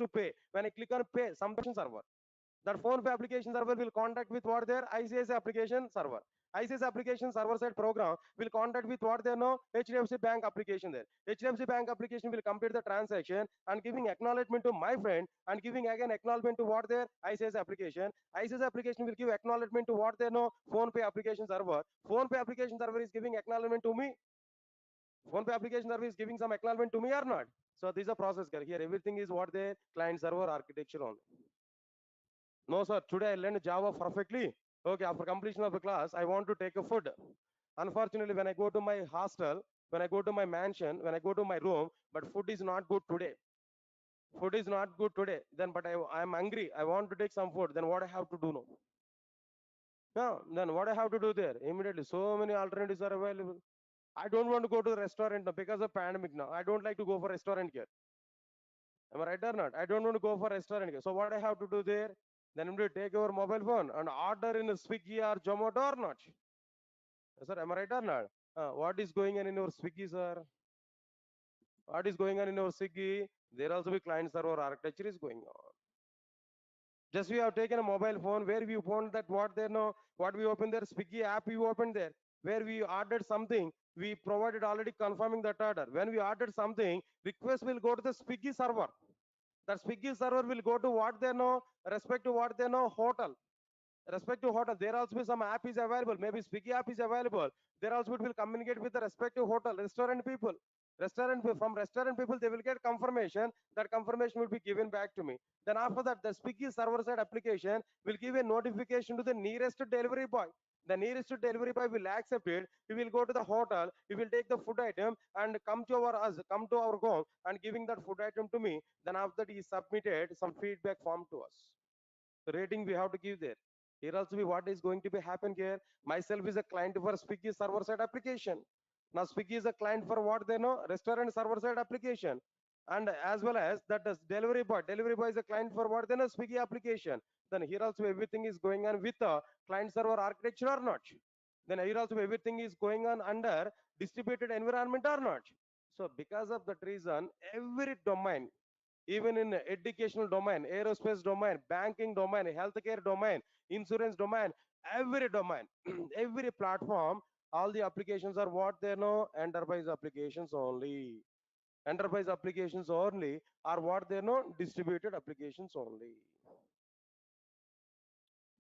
pay, when I click on pay, some application server. That Phone Pay application server will contact with what their ICICI application server. ICICI application server side program will contact with what they know HDFC Bank application there. HDFC Bank application will complete the transaction and giving acknowledgement to my friend and giving again acknowledgement to what their ICICI application. ICICI application will give acknowledgement to what they know Phone Pay application server. Phone Pay application server is giving acknowledgement to me. Phone Pay application server is giving some acknowledgement to me or not? So this is a process here. Everything is what the client server architecture only. No, sir. Today I learned Java perfectly. Okay, after completion of the class, I want to take a food. Unfortunately, when I go to my hostel, when I go to my mansion, when I go to my room, but food is not good today. Food is not good today. Then, but I am hungry. I want to take some food. Then what I have to do now? Yeah, then what I have to do there? Immediately, so many alternatives are available. I don't want to go to the restaurant now because of pandemic now. I don't like to go for restaurant here. Am I right or not? I don't want to go for restaurant. So what I have to do there? Then I'm going to take your mobile phone and order in a Swiggy or Zomato or not. Sir, am I right or not? What is going on in your Swiggy, sir? What is going on in your Swiggy? There also be client server architecture is going on. Just we have taken a mobile phone where we found that what they know, what we open there, Swiggy app we opened there, where we ordered something, we provided already confirming that order. When we ordered something, request will go to the Swiggy server. That Swiggy server will go to what they know, respect to what they know, hotel. Respective hotel, there also be some app is available. Maybe Swiggy app is available. There also it will communicate with the respective hotel, restaurant people. From restaurant people, they will get confirmation. That confirmation will be given back to me. Then after that, the Swiggy server side application will give a notification to the nearest delivery boy. The nearest delivery boy will accept it. He will go to the hotel. He will take the food item and come to our home and giving that food item to me. Then after that, he submitted some feedback form to us. The rating we have to give there. Here also be what is going to be happen here. Myself is a client for Swiggy server side application. Now Swiggy is a client for what they know, restaurant server side application. And as well as that is delivery boy. Delivery boy is a client for what they know, Swiggy application. Then here also everything is going on with a client server architecture or not. Then here also everything is going on under distributed environment or not. So because of that reason, every domain, even in educational domain, aerospace domain, banking domain, healthcare domain, insurance domain, every domain, every platform, all the applications are what they know, enterprise applications only. Enterprise applications only are what they know, distributed applications only.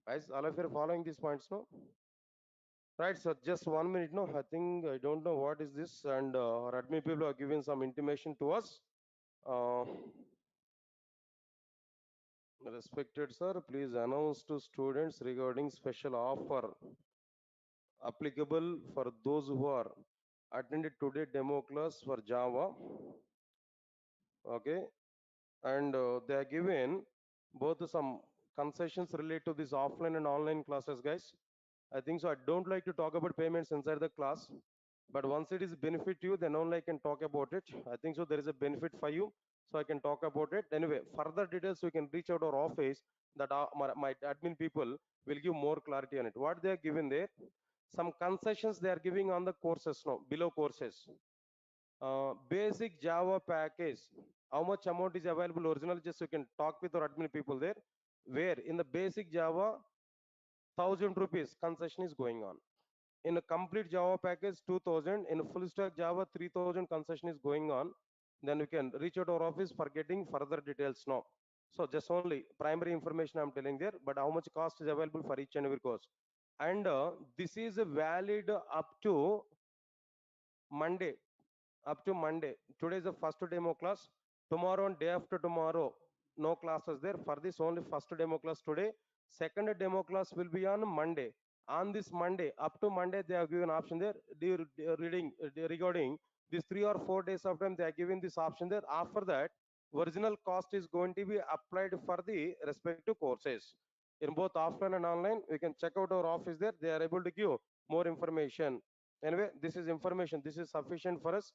Guys, all of you are following these points, no? Right, so just 1 minute, no? I think I don't know what is this, and our admin people are giving some intimation to us. Uh, Respected sir, please announce to students regarding special offer applicable for those who are attended today demo class for Java. Okay, and they are given both some concessions related to this offline and online classes, guys. I think so. I don't like to talk about payments inside the class, but once it is benefit to you, then only I can talk about it. I think so. There is a benefit for you, so I can talk about it. Anyway, further details you can reach out our office. That my admin people will give more clarity on it. What they are given there, some concessions they are giving on the courses now below courses. Basic Java package. How much amount is available original? Just you can talk with our admin people there. Where in the basic Java, 1,000 rupees concession is going on. In a complete Java package, 2,000. In a full stack Java, 3,000 concession is going on. Then you can reach out our office for getting further details now. So just only primary information I'm telling there, but how much cost is available for each and every course. And this is valid up to Monday. Up to Monday. Today is the first demo class. Tomorrow and day after tomorrow, no classes there. For this only first demo class today. Second demo class will be on Monday. On this Monday, up to Monday, they have given option there. Regarding these 3 or 4 days of time, they are giving this option there. After that, original cost is going to be applied for the respective courses. In both offline and online, we can check out our office there. They are able to give more information. Anyway, this is information. This is sufficient for us.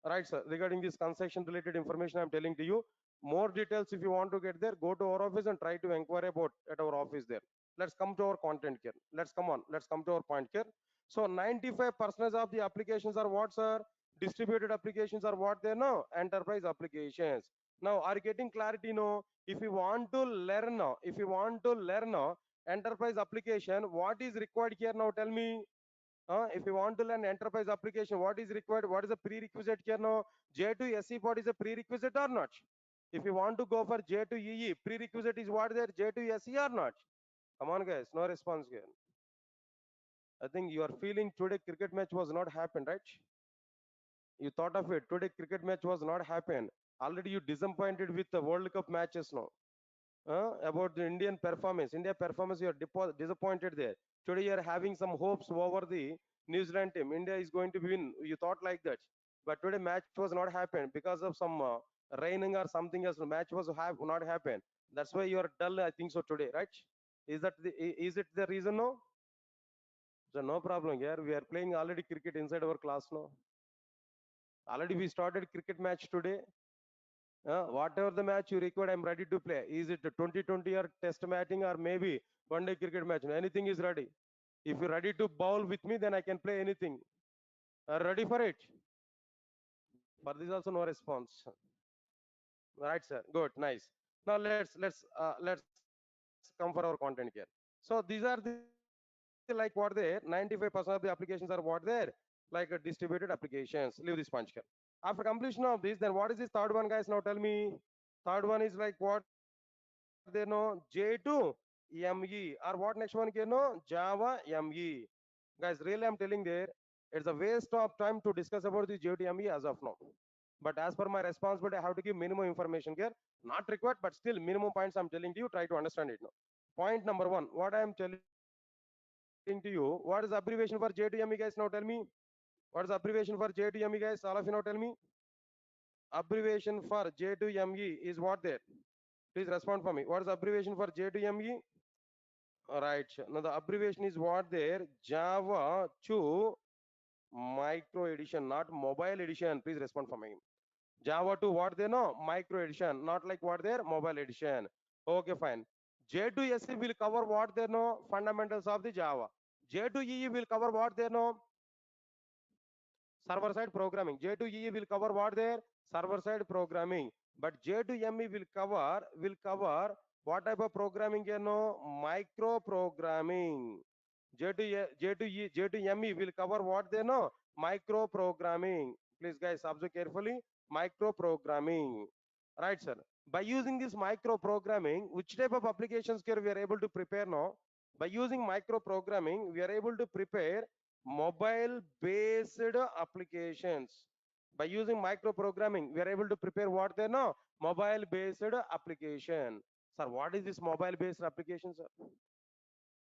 Right, sir. Regarding this concession related information, I'm telling to you. More details, if you want to get there, go to our office and try to inquire about at our office there. Let's come to our content here. Let's come on. Let's come to our point here. So 95% of the applications are what, sir? Distributed applications are what they know? Enterprise applications. Now, are you getting clarity? No. If you want to learn now, if you want to learn now, enterprise application, what is required here now? Tell me. If you want to learn enterprise application, what is required? What is the prerequisite here now? J2 SE what is a prerequisite or not? If you want to go for J2 EE, prerequisite is what there? J2 SE or not? Come on, guys, no response here. I think you are feeling today cricket match was not happened, right? You thought of it. Today cricket match was not happened. Already you disappointed with the World Cup matches now. About the Indian performance. India performance, you are disappointed there. Today you are having some hopes over the New Zealand team. India is going to win. You thought like that. But today match was not happened because of some raining or something else. Match was not happened. That's why you are dull, I think so today, right? Is it the reason? No? So no problem here. We are playing already cricket inside our class now. Already we started cricket match today. Whatever the match you require, I'm ready to play. Is it a 2020 or test matching or maybe one day cricket match? Anything is ready. If you're ready to bowl with me, then I can play anything. Ready for it? For this also no response. Right, sir. Good, nice. Now let's come for our content here. So these are the like what there 95% of the applications are what there like distributed applications. Leave this punch here. After completion of this, then what is this third one, guys? Now tell me. Third one is like what they know J2 ME or what next one can know Java ME. Guys, really I'm telling there, it's a waste of time to discuss about the J2 ME as of now. But as per my responsibility, I have to give minimum information here. Not required, but still minimum points I'm telling to you. Try to understand it now. Point number one, what I am telling to you, what is the abbreviation for J2ME, guys? Now tell me. What is the abbreviation for J2ME, guys? All of you now tell me. Abbreviation for J2ME is what there? Please respond for me. What is the abbreviation for J2ME? Right. Now the abbreviation is what there? Java 2 micro edition, not mobile edition. Please respond for me. Java 2 what they know? Micro edition, not like what there? Mobile edition. Okay, fine. J2SE will cover what they know? Fundamentals of the Java. J2EE will cover what they know? Server side programming. J2EE will cover what there? Server side programming. But J2ME will cover what type of programming you know? Micro programming. J2ME will cover what they know? Micro programming. Please guys observe carefully. Micro programming. Right, sir. By using this micro programming, which type of applications here we are able to prepare now? By using micro programming, we are able to prepare mobile based applications. By using micro programming, we are able to prepare what they know? Mobile based application. Sir, what is this mobile based application, sir?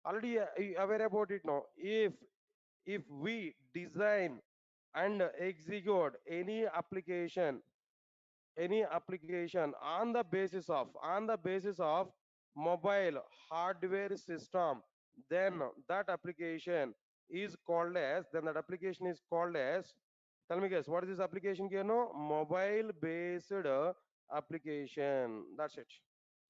Already aware about it now. If we design and execute any application on the basis of mobile hardware system, then that application is called as, tell me guys, what is this application here? No, mobile based application. That's it.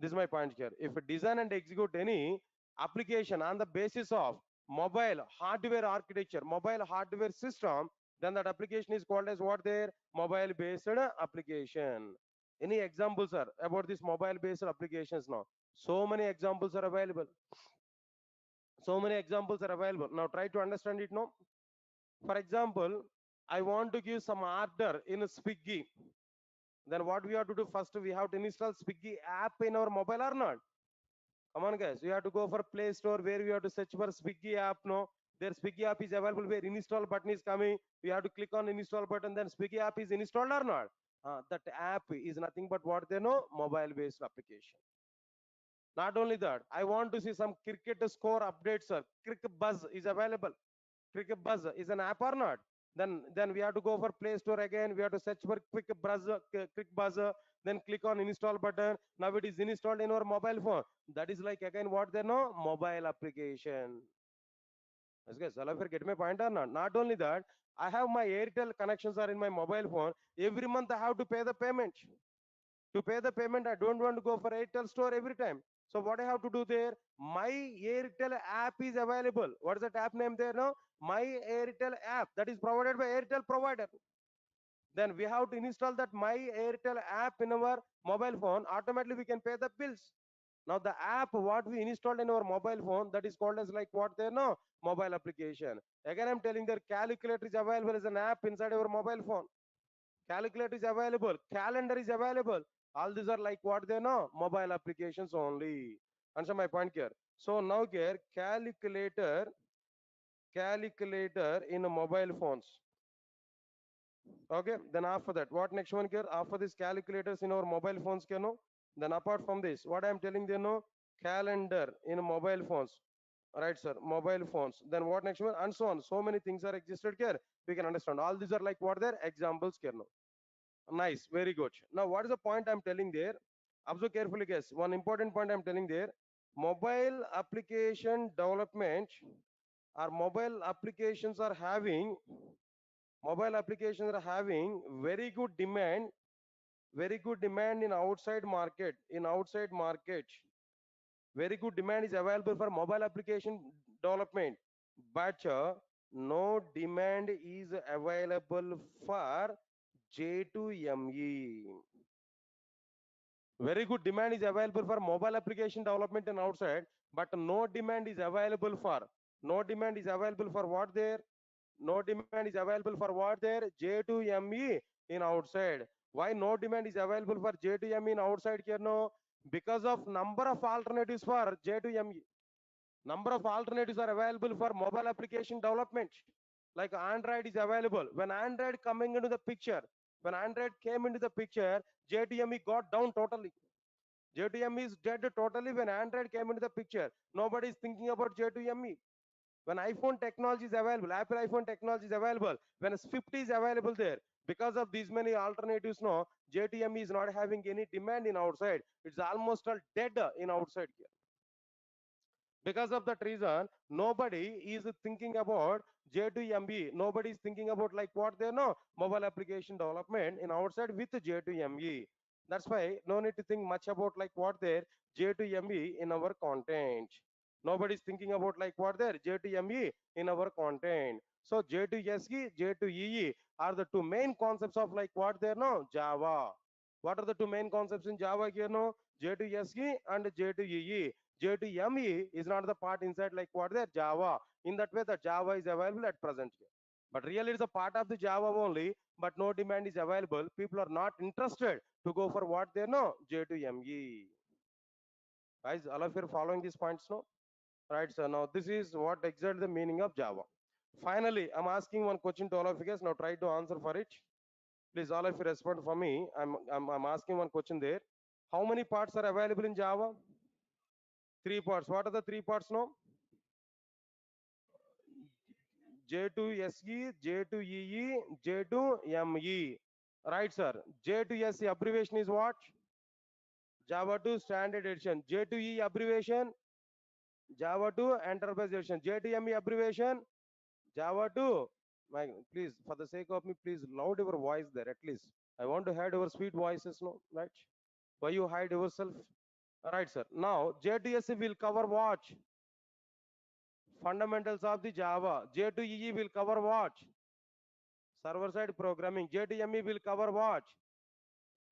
This is my point here. If we design and execute any application on the basis of mobile hardware architecture, mobile hardware system, then that application is called as what there? Mobile based application. Any examples are about this mobile based applications now? So many examples are available. So many examples are available. Now try to understand it now. For example, I want to give some order in Swiggy. Then what we have to do first? We have to install Swiggy app in our mobile or not? Come on, guys. We have to go for Play Store where we have to search for Swiggy app. No, their Swiggy app is available where install button is coming. We have to click on install button. Then Swiggy app is installed or not? That app is nothing but what they know, mobile-based application. Not only that, I want to see some cricket score updates, sir. Cricket Buzz is available. Cricket Buzz is an app or not? Then we have to go for Play Store again. We have to search for Quick Buzz. Then click on install button. Now it is installed in our mobile phone. That is like again what they know, mobile application. Yes, guys, all of you get my point or not? Not only that, I have my Airtel connections are in my mobile phone. Every month I have to pay the payment. To pay the payment, I don't want to go for Airtel store every time. So what I have to do there? My Airtel app is available. What is that app name there now? My Airtel app that is provided by Airtel provider. Then we have to install that My Airtel app in our mobile phone. Automatically we can pay the bills. Now the app what we installed in our mobile phone, that is called as like what there now? Mobile application. Again I'm telling that calculator is available as an app inside our mobile phone. Calculator is available, calendar is available. All these are like what they know? Mobile applications only. Answer my point here. So now here calculator in mobile phones. Okay, then after that, what next one here? After this calculators in our mobile phones, you know. Then apart from this, what I am telling you know, calendar in mobile phones. Right, sir. Mobile phones. Then what next one? And so on. So many things are existed here. We can understand. All these are like what their examples here now. Nice, very good. Now, what is the point I'm telling there? Observe carefully, guys. One important point I'm telling there. Mobile application development or mobile applications are having very good demand Very good demand in outside market. In outside market, very good demand is available for mobile application development, but no demand is available for J2ME. Very good demand is available for mobile application development and outside, but no demand is available for. No demand is available for what there? No demand is available for what there? J2ME in outside. Why no demand is available for J2ME in outside here? No, because of number of alternatives for J2ME. Number of alternatives are available for mobile application development. Like Android is available. When Android coming into the picture, when Android came into the picture, J2ME got down totally. J2ME is dead totally when Android came into the picture. Nobody is thinking about J2ME. When iPhone technology is available, Apple iPhone technology is available, when Swift is available there, because of these many alternatives, no, J2ME is not having any demand in outside. It's almost all dead in outside here. Because of that reason, nobody is thinking about J2ME. Nobody is thinking about like what they know, mobile application development in outside with J2ME. That's why no need to think much about like what there J2ME in our content. Nobody is thinking about like what there J2ME in our content. So J2SE, J2EE are the two main concepts of like what there no Java. What are the two main concepts in Java here no? J2SE and J2EE. J2ME is not the part inside like what there Java. In that way, the Java is available at present here. But really, it's a part of the Java only, but no demand is available. People are not interested to go for what they know J2ME. Guys, all of you are following these points now? Right, so now this is what exactly the meaning of Java. Finally, I'm asking one question to all of you guys. Now try to answer for it. Please, all of you respond for me. I'm asking one question there. How many parts are available in Java? Three parts. What are the three parts now? J2SE, J2EE, J2ME. Right, sir. J2SE abbreviation is what? Java 2 Standard Edition. J2E abbreviation? Java 2 Enterprise Edition. J2ME abbreviation? Java 2. My, please, for the sake of me, please loud your voice there at least. I want to hide your sweet voices, no? Right? Why you hide yourself? Right, sir. Now, J2SE will cover what? Fundamentals of the Java. J2EE will cover what? Server side programming. J2ME will cover what?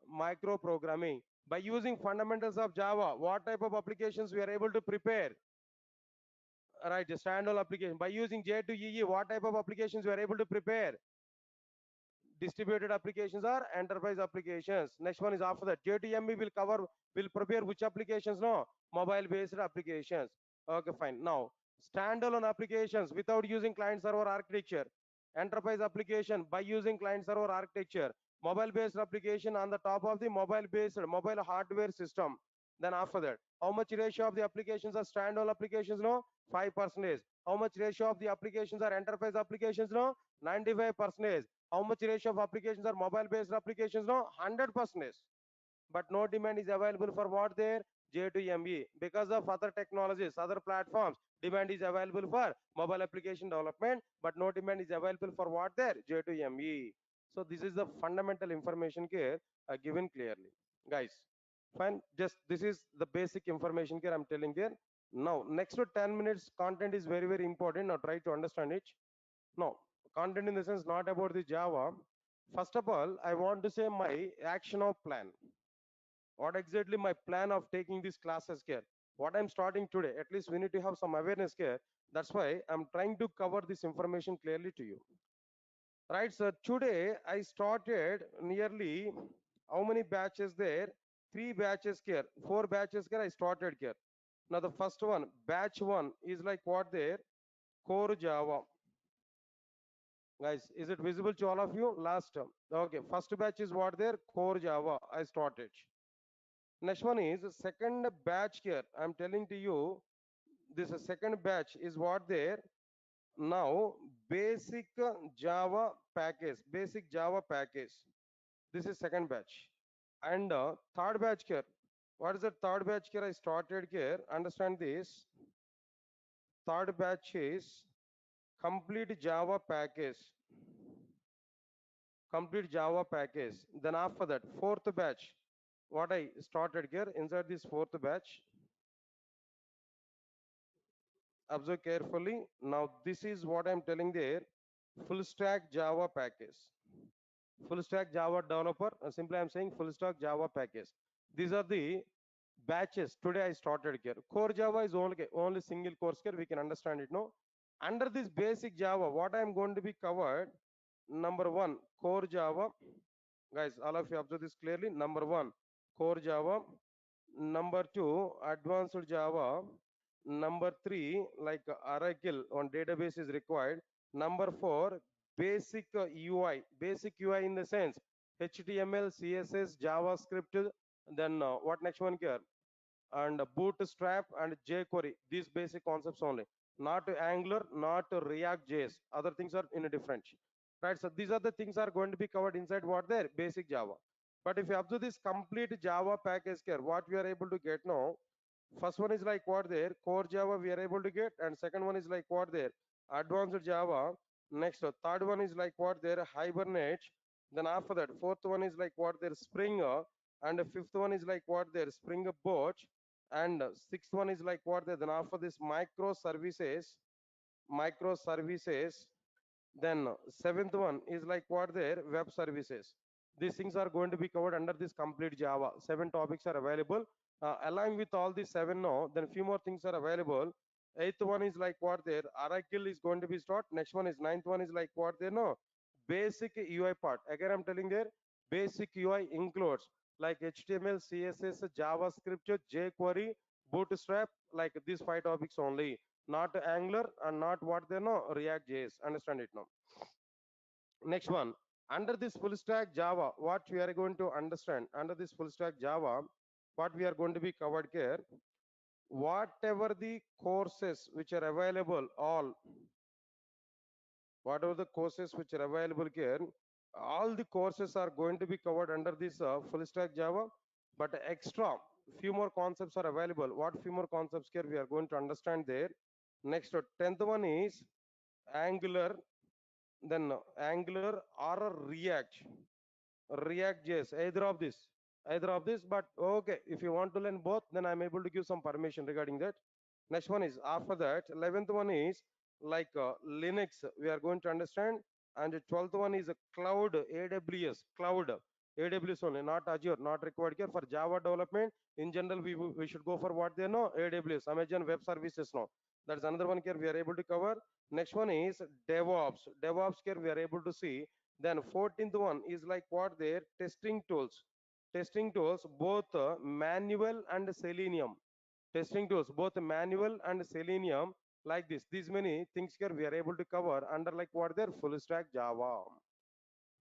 Micro programming. By using fundamentals of Java, what type of applications we are able to prepare? Right, standalone application. By using J2EE, what type of applications we are able to prepare? Distributed applications or enterprise applications. Next one is after that. J2ME will prepare which applications? No, mobile based applications. Okay, fine. Now, standalone applications without using client server architecture. Enterprise application by using client server architecture. Mobile based application on the top of the mobile hardware system. Then after that, how much ratio of the applications are standalone applications? No, 5%. How much ratio of the applications are enterprise applications? No, 95%. How much ratio of applications are mobile based applications? No, 100%. But no demand is available for what there? J2ME. Because of other technologies, other platforms, demand is available for mobile application development, but no demand is available for what there? J2ME. So this is the fundamental information here given clearly. Guys, fine. Just this is the basic information here I'm telling there. Now, next to 10 minutes, content is very, very important. Now try to understand it. No, content in the sense not about the Java. First of all, I want to say my action of plan. What exactly my plan of taking these classes here? What I'm starting today, at least we need to have some awareness here. That's why I'm trying to cover this information clearly to you. Right, so today I started nearly how many batches there? Three batches here, four batches here I started here. Now the first one, batch one is like what there? Core Java. Guys, is it visible to all of you? Last term. Okay, first batch is what there? Core Java. I started. Next one is second batch here. I'm telling to you, this second batch is what there? Now, basic Java package. Basic Java package. This is second batch. And third batch here. What is the third batch here? I started here. Understand this. Third batch is complete Java package. complete Java package. Then after that, fourth batch, what I started here inside this fourth batch, observe carefully. Now this is what I'm telling there, full stack Java package. Full stack Java developer, simply I'm saying full stack Java package. These are the batches. Today I started here. Core Java is only single course here. We can understand it, no? Under this basic Java, what I'm going to be covered, number one, core Java. Guys, all of you observe this clearly. Number one, core Java. Number two, advanced Java. Number three, like Oracle on database is required. Number four, basic UI. Basic UI in the sense HTML, CSS, JavaScript. Then what next one here? And Bootstrap and jQuery. These basic concepts only. Not Angular, not React JS. Other things are in a different. Right. So these are the things are going to be covered inside what there basic Java. But if you observe this complete Java package here, what we are able to get now, first one is like what there core Java we are able to get, and second one is like what there advanced Java. Next, third one is like what there Hibernate. Then after that, fourth one is like what there Spring, and the fifth one is like what there Spring Boot, and sixth one is like what there. Then after this microservices. Then seventh one is like what there web services. These things are going to be covered under this complete Java. 7 topics are available. Along with all these seven now, then few more things are available. Eighth one is like what there Oracle is going to be start. Next one is ninth one is like what there no basic UI part. Again I'm telling there basic UI includes like HTML, CSS, JavaScript, jQuery, Bootstrap, like these 5 topics only, not Angular and not what they know React JS. Understand it now. Next one, under this full stack Java, what we are going to understand under this full stack Java, what we are going to be covered here, whatever the courses which are available, all whatever the courses which are available here, all the courses are going to be covered under this full stack Java, but extra few more concepts are available. What few more concepts here we are going to understand there. Next, 10th one is Angular, then Angular or React JS, either of this. But okay, if you want to learn both, then I'm able to give some permission regarding that. Next one is after that, 11th one is like Linux, we are going to understand, and the 12th one is a cloud, AWS only, not Azure, not required here for Java development. In general, we should go for what they know, AWS, Amazon Web Services now. That's another one here we are able to cover. Next one is DevOps here we are able to see. Then 14th one is like what there testing tools, both manual and Selenium. Testing tools, both manual and Selenium, like this. These many things here we are able to cover under like what there full stack Java.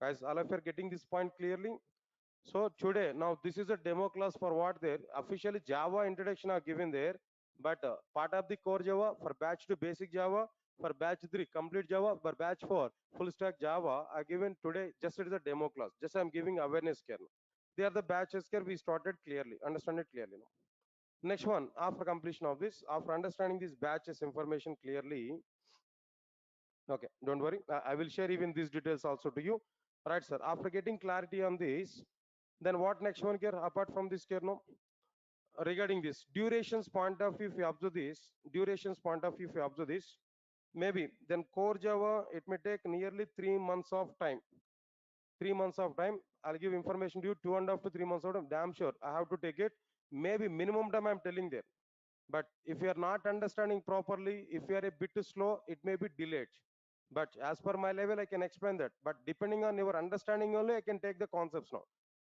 Guys, all of you are getting this point clearly. So today, now this is a demo class for what there. Officially Java introduction are given there, but part of the core Java for batch 2 basic Java, for batch 3 complete Java, for batch 4 full stack Java are given today. Just it is a demo class. Just I'm giving awareness here. They are the batches here we started clearly. Understand it clearly now. Next one, after completion of this, after understanding this batches information clearly, okay, don't worry. I will share even these details also to you. Right, sir. After getting clarity on this, then what next one here apart from this here no? Regarding this durations point of view, if you observe this, durations point of view, if you observe this, maybe then core Java, it may take nearly 3 months of time. 3 months of time. I'll give information to you 2.5 to 3 months of time. Damn sure I have to take it. Maybe minimum time I'm telling there. But if you are not understanding properly, if you are a bit slow, it may be delayed. But as per my level, I can explain that. But depending on your understanding only, I can take the concepts now.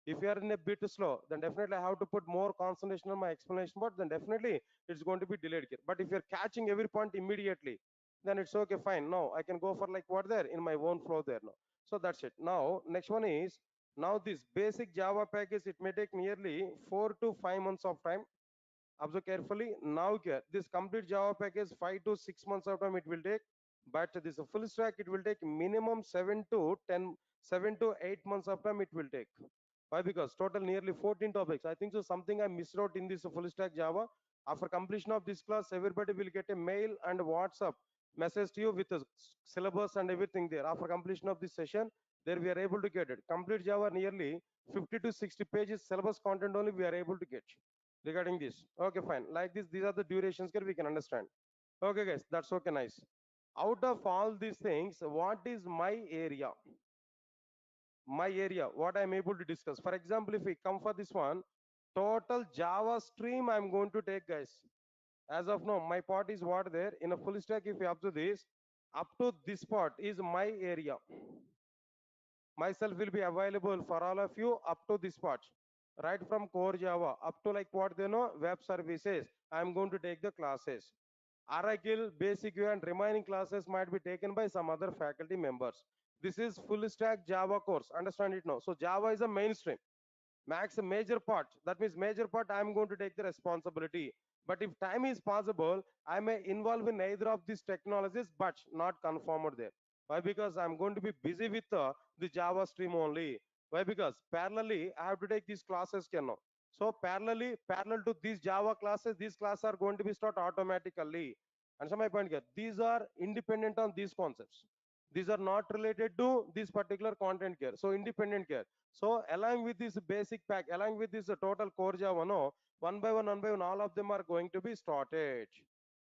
If you are in a bit slow, then definitely I have to put more concentration on my explanation part, then definitely it's going to be delayed here. But if you're catching every point immediately, then it's okay, fine. Now I can go for like what there in my own flow there now. So that's it. Now, next one is, now this basic Java package, it may take nearly 4 to 5 months of time. Observe carefully. Now this complete Java package 5 to 6 months of time it will take, but this full stack it will take minimum 7 to 8 months of time it will take. Why? Because total nearly 14 topics. I think so something I missed out in this full stack Java. After completion of this class, everybody will get a mail and WhatsApp message to you with a syllabus and everything there. After completion of this session, There we are able to get it. Complete Java nearly 50 to 60 pages syllabus content only we are able to get regarding this. Okay, fine. Like this, these are the durations here we can understand. Okay, guys, that's okay, nice. Out of all these things, what is my area? My area, what I'm able to discuss. For example, if we come for this one, total Java stream I'm going to take, guys. As of now, my part is what there in a full stack. If you observe this, up to this part is my area. Myself will be available for all of you up to this part, right from core Java up to like what they know web services. I'm going to take the classes. Oracle, basic UI, and remaining classes might be taken by some other faculty members. This is full stack Java course. Understand it now. So Java is a mainstream. Max a major part. That means major part I'm going to take the responsibility. But if time is possible, I may involve in either of these technologies, but not conformed there. Why? Because I'm going to be busy with the Java stream only. Why? Because parallelly I have to take these classes here now. So parallel to these Java classes, these classes are going to be start automatically. And so my point here, these are independent on these concepts. These are not related to this particular content here. So independent here. So along with this basic pack, along with this total core Java, no, one by one, all of them are going to be started.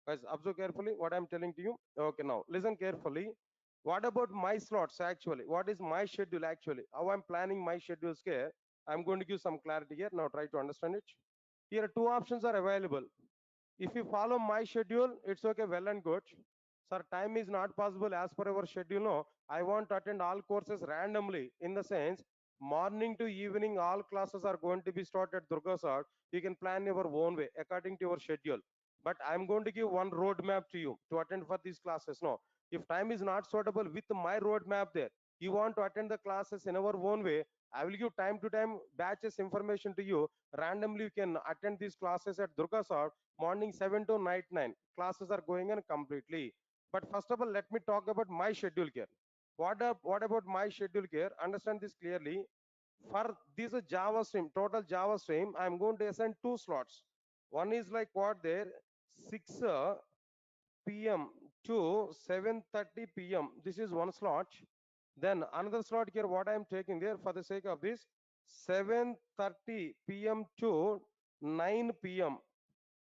Guys, observe carefully what I'm telling to you. Okay, now listen carefully. What about my slots actually? What is my schedule actually? How I'm planning my schedules here? I'm going to give some clarity here. Now try to understand it. Here, two options are available. If you follow my schedule, it's okay, well and good. Sir, time is not possible as per our schedule. No, I want to attend all courses randomly. In the sense, morning to evening, all classes are going to be started. Durga sir, you can plan your own way according to your schedule. But I'm going to give one roadmap to you to attend for these classes. No, if time is not suitable with my roadmap there, you want to attend the classes in our own way. I will give time to time batches information to you. Randomly, you can attend these classes at Durga sir morning 7 to night 9. Classes are going on completely. But first of all, let me talk about my schedule here. What about my schedule here? Understand this clearly. For this Java stream, total Java stream, I'm going to assign two slots. One is like what there, 6 p.m. to 7:30 p.m. This is one slot. Then another slot here, what I'm taking there for the sake of this, 7:30 p.m. to 9 p.m.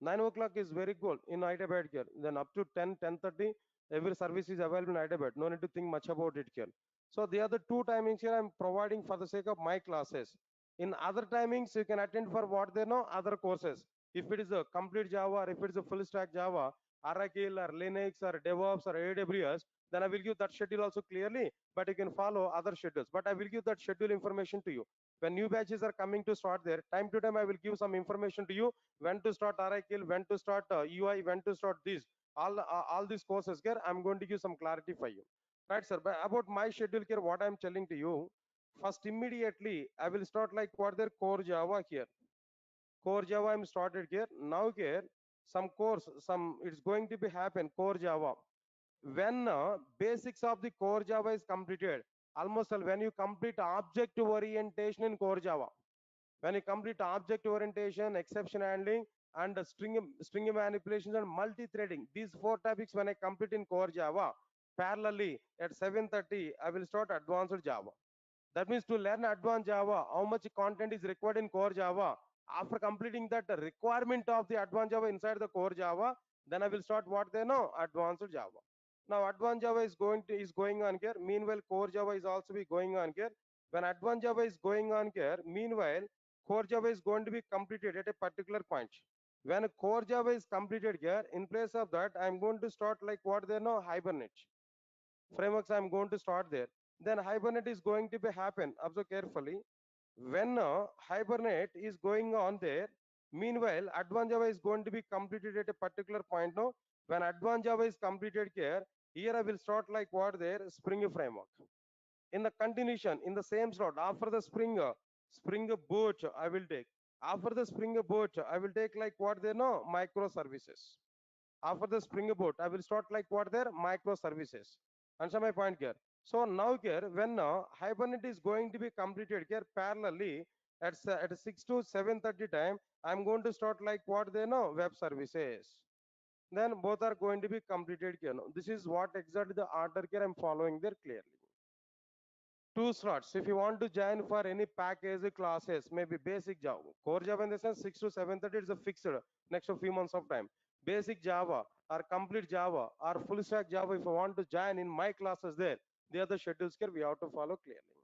9 o'clock is very good in Hyderabad here. Then up to 10, 10:30, every service is available in Hyderabad. No need to think much about it here. So the other two timings here I'm providing for the sake of my classes. In other timings, you can attend for what they know, other courses. If it is a complete Java or if it is a full stack Java, Oracle or Linux or DevOps or AWS, then I will give that schedule also clearly, but you can follow other schedules. But I will give that schedule information to you. When new batches are coming to start there, time to time I will give some information to you when to start Oracle, when to start UI, when to start this. All these courses here, I'm going to give some clarity for you. Right, sir. But about my schedule here, what I'm telling to you, first immediately I will start like what their core Java here. Core Java I'm started here. Now here, some course, some it's going to be happen core Java. When basics of the core Java is completed, almost when you complete object orientation in core Java, when you complete object orientation, exception handling, and string manipulations and multi-threading, these four topics when I complete in core Java, parallelly at 7:30, I will start advanced Java. That means to learn advanced Java, how much content is required in core Java. After completing that requirement of the advanced Java inside the core Java, then I will start what they know, advanced Java. Now advanced Java is going on here. Meanwhile, core Java is also be going on here. When advanced Java is going on here, meanwhile, core Java is going to be completed at a particular point. When core Java is completed here, in place of that, I'm going to start like what they know, Hibernate frameworks. I'm going to start there. Then Hibernate is going to be happen. Observe carefully. When Hibernate is going on there, meanwhile, Advanced Java is going to be completed at a particular point. No, when Advanced Java is completed here I will start like what there, Spring framework. In the continuation, in the same slot, after the Spring Boot, I will take. After the Spring Boot, I will take like what they know, microservices. After the Spring Boot, I will start like what there, microservices. Answer my point here. So now here, when Hibernate is going to be completed here parallelly at 6 to 7:30 time, I'm going to start like what they know, web services. Then both are going to be completed here. This is what exactly the order here I'm following there clearly. two slots. If you want to join for any package classes, maybe basic Java, core Java in the sense 6 to 7:30 is a fixed next a few months of time. Basic Java or complete Java or full stack Java, if you want to join in my classes there, they are the schedules here we have to follow clearly.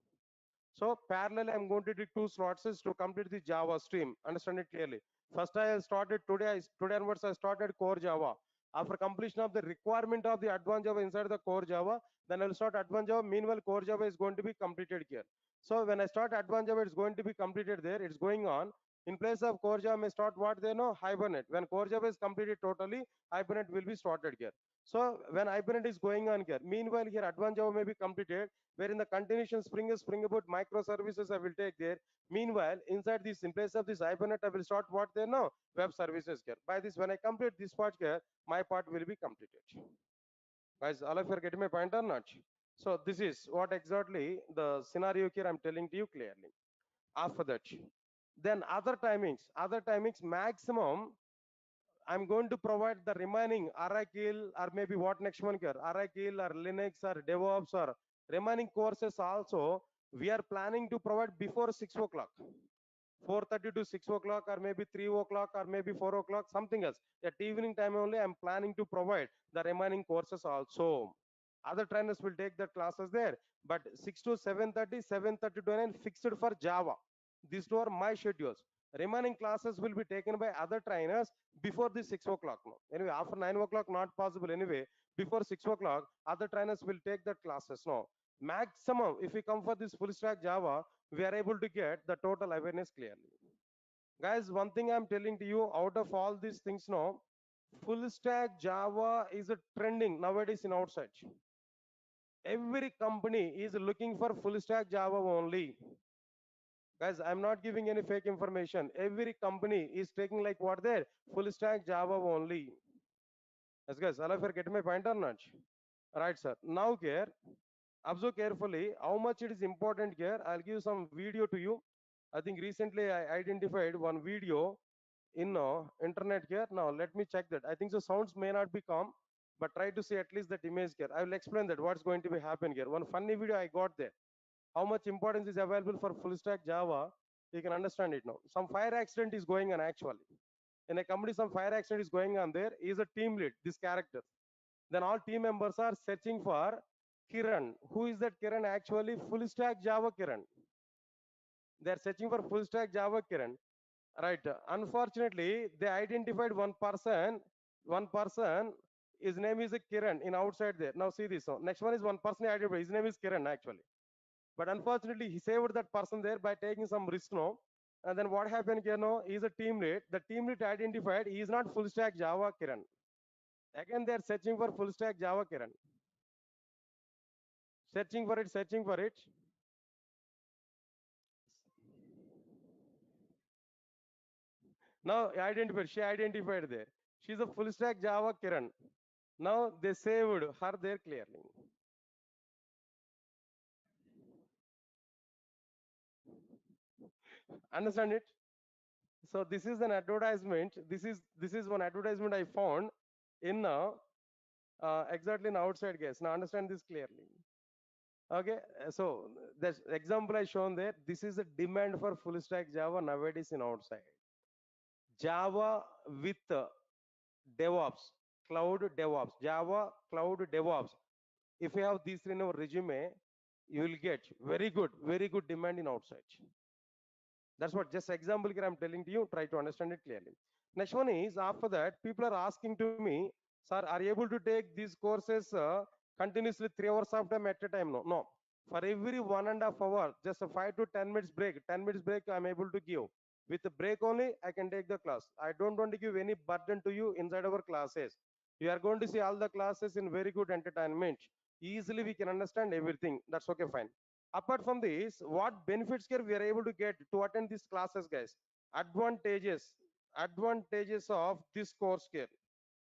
So parallel, I'm going to do two slots is to complete the Java stream. Understand it clearly. First, I started today. Today onwards, I started core Java. After completion of the requirement of the advanced Java inside the core Java, then I will start advanced Java. Meanwhile, core Java is going to be completed here. So when I start advanced Java, it's going to be completed there. It's going on. In place of core Java, may start what they know Hibernate. When core Java is completed totally, Hibernate will be started here. So when Hibernate is going on here, meanwhile here advanced Java may be completed where in the continuation Spring Boot microservices I will take there. Meanwhile, inside this, in place of this Hibernate, I will start what they know, web services here. By this, when I complete this part here, my part will be completed. Guys, all of you are getting my point or not? So this is what exactly the scenario here I'm telling to you clearly. After that, then other timings maximum I'm going to provide the remaining Oracle or maybe what next one here, Oracle or Linux or DevOps or remaining courses also, we are planning to provide before 6 o'clock. 4:30 to 6 o'clock or maybe 3 o'clock or maybe 4 o'clock, something else. At evening time only, I'm planning to provide the remaining courses also. Other trainers will take the classes there, but 6 to 7:30, 7:30 to 9 fixed for Java. These two are my schedules. Remaining classes will be taken by other trainers before the 6 o'clock. No. Anyway, after 9 o'clock, not possible anyway. Before 6 o'clock, other trainers will take the classes. No. Maximum, if we come for this full stack Java, we are able to get the total awareness clearly. Guys, one thing I'm telling to you, out of all these things now, full stack Java is a trending nowadays in outside. Every company is looking for full stack Java only. Guys, I'm not giving any fake information. Every company is taking like what there, full stack Java only. Yes, guys, all of you are getting my point or not? Right, sir. Now here, observe carefully how much it is important here. I'll give some video to you. I think recently I identified one video in internet here. Now let me check that. I think the sounds may not be calm, but try to see at least that image here. I will explain that what's going to be happen here. One funny video I got there. How much importance is available for full stack Java? You can understand it now. Some fire accident is going on actually. In a company, some fire accident is going on there. He is a team lead, this character. Then all team members are searching for Kiran. Who is that Kiran? Actually, full stack Java Kiran. They are searching for full stack Java Kiran. Right. Unfortunately, they identified one person. One person, his name is Kiran in outside there. Now see this one. Next one is one person identified. His name is Kiran actually. But unfortunately, he saved that person there by taking some risk now. And then what happened here now? He's a team lead. The team lead identified he is not full stack Java Kiran. Again, they are searching for full stack Java Kiran. Searching for it, searching for it. Now identified, she identified there. She's a full stack Java Kiran. Now they saved her there clearly. Understand it? So this is an advertisement. This is one advertisement I found in exactly in outside guess. Now understand this clearly. Okay, so the example I shown there. This is a demand for full stack Java nowadays in outside. Java with DevOps, cloud DevOps, Java cloud DevOps. If you have these in your resume, you will get very good demand in outside. That's what just example here I'm telling to you. Try to understand it clearly. Next one is after that, people are asking to me, sir, are you able to take these courses continuously 3 hours of time at a time? No, no. For every 1.5 hours, just a 5 to 10 minutes break, 10 minutes break, I'm able to give. With the break only, I can take the class. I don't want to give any burden to you inside our classes. You are going to see all the classes in very good entertainment. Easily we can understand everything. That's okay, fine. Apart from this, what benefits here we are able to get to attend these classes, guys? Advantages of this course here,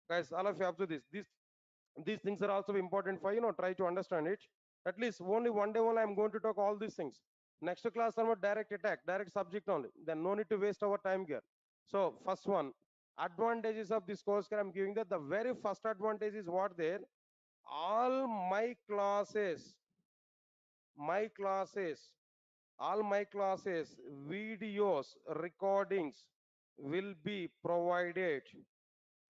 guys. All of you up to this. These things are also important for try to understand it. At least only one day only I'm going to talk all these things. Next class on direct attack, direct subject only. Then no need to waste our time here. So first one, advantages of this course here I'm giving that the very first advantage is what there. All my classes my classes, all my classes, videos, recordings will be provided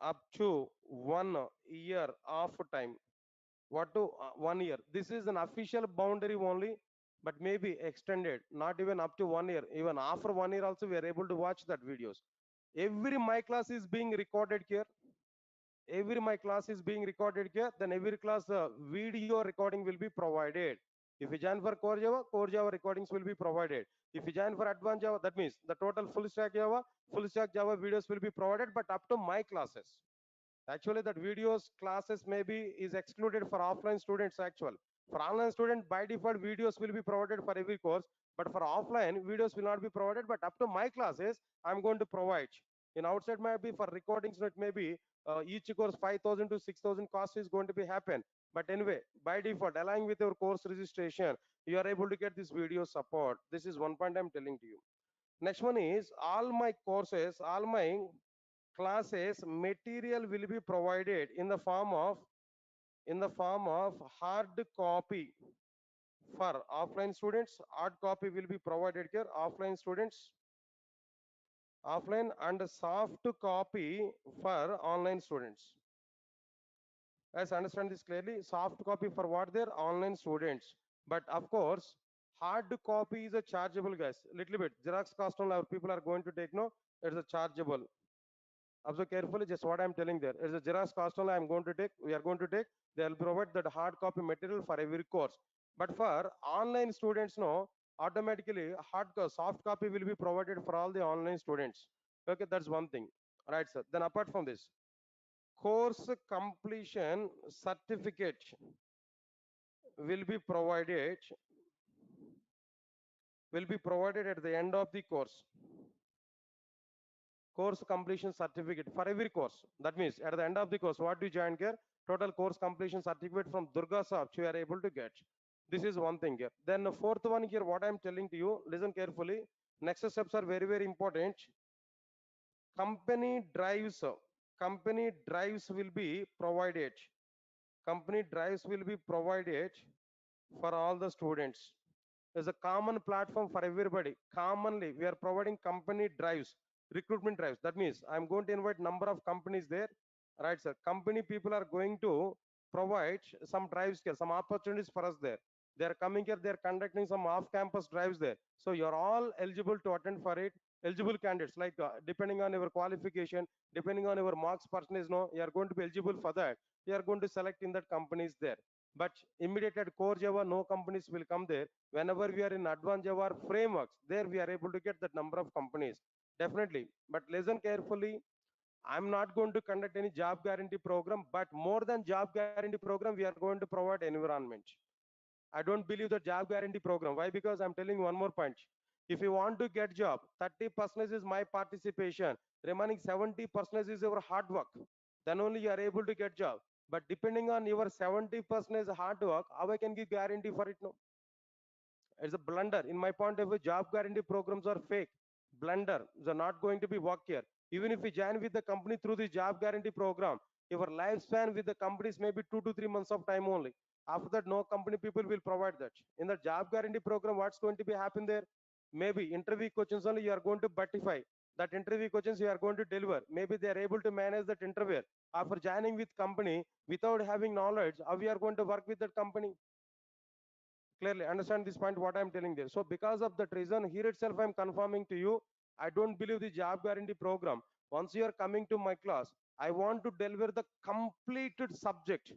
up to 1 year of time. What to 1 year? This is an official boundary only, but maybe extended, not even up to 1 year. Even after 1 year also, we are able to watch that videos. Every my class is being recorded here. Every my class is being recorded here. Then every class video recording will be provided. If you join for core Java recordings will be provided. If you join for advanced Java, that means the total full stack Java videos will be provided, but up to my classes. Actually, that videos classes maybe is excluded for offline students. Actual for online student, by default videos will be provided for every course, but for offline videos will not be provided. But up to my classes, I'm going to provide. In outside might be for recordings, it may be each course 5,000 to 6,000 cost is going to be happen. But anyway, by default, aligning with your course registration, you are able to get this video support. This is one point I'm telling to you. Next one is all my courses, all my classes material will be provided in the form of hard copy for offline students. Hard copy will be provided here, offline students, offline, and soft copy for online students. Guys, understand this clearly. Soft copy for what? Their online students. But of course, hard copy is a chargeable, guys. Little bit xerox cost on our people are going to take, no, it's a chargeable. Observe carefully just what I'm telling there. It's a Xerox cost only I'm going to take. We are going to take. They'll provide that hard copy material for every course. But for online students, no, automatically soft copy will be provided for all the online students. Okay, that's one thing. Right, sir. Then apart from this, course completion certificate will be provided at the end of the course. Course completion certificate for every course. That means at the end of the course, what do you join here? Total course completion certificate from Durga shop you are able to get. This is one thing here. Then the fourth one here, what I'm telling to you, listen carefully. Next steps are very, very important. Company drives, company drives will be provided. Company drives will be provided for all the students. There's a common platform for everybody. Commonly, we are providing company drives, recruitment drives. That means I'm going to invite number of companies there. Right, sir. Company people are going to provide some drives here, some opportunities for us there. They are coming here, they are conducting some off-campus drives there. So you're all eligible to attend for it. Eligible candidates, like depending on your qualification, depending on your marks percentage, no, you are going to be eligible for that. You are going to select in that companies there. But immediate at core Java, no companies will come there. Whenever we are in advanced Java frameworks, there we are able to get that number of companies. Definitely. But listen carefully. I'm not going to conduct any job guarantee program, but more than job guarantee program, we are going to provide environment. I don't believe the job guarantee program. Why? Because I'm telling one more point. If you want to get job, 30% is my participation. Remaining 70% is your hard work. Then only you are able to get job. But depending on your 70% hard work, how I can give guarantee for it? No. It's a blunder. In my point of view, job guarantee programs are fake. Blunder. They're not going to be work here. Even if you join with the company through the job guarantee program, your lifespan with the companies may be 2 to 3 months of time only. After that, no company people will provide that. In the job guarantee program, what's going to be happen there? Maybe interview questions only you are going to buttify. That interview questions you are going to deliver. Maybe they are able to manage that interview. After joining with company without having knowledge, how we are going to work with that company? Clearly understand this point what I'm telling there. So because of that reason, here itself I'm confirming to you, I don't believe the job guarantee program. Once you are coming to my class, I want to deliver the completed subject.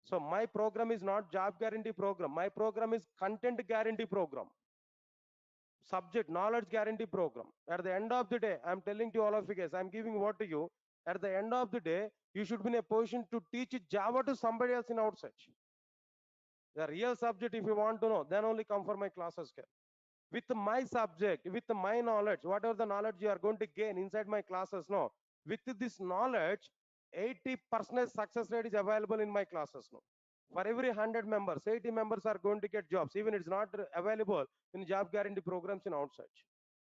So my program is not job guarantee program. My program is content guarantee program, subject knowledge guarantee program. At the end of the day, I'm telling to all of you guys, I'm giving what to you. At the end of the day, you should be in a position to teach Java to somebody else in outside. The real subject, if you want to know, then only come for my classes here. With my subject, with my knowledge, whatever the knowledge you are going to gain inside my classes, no. With this knowledge, 80% success rate is available in my classes, no. For every 100 members, 80 members are going to get jobs, even it's not available in job guarantee programs in outside.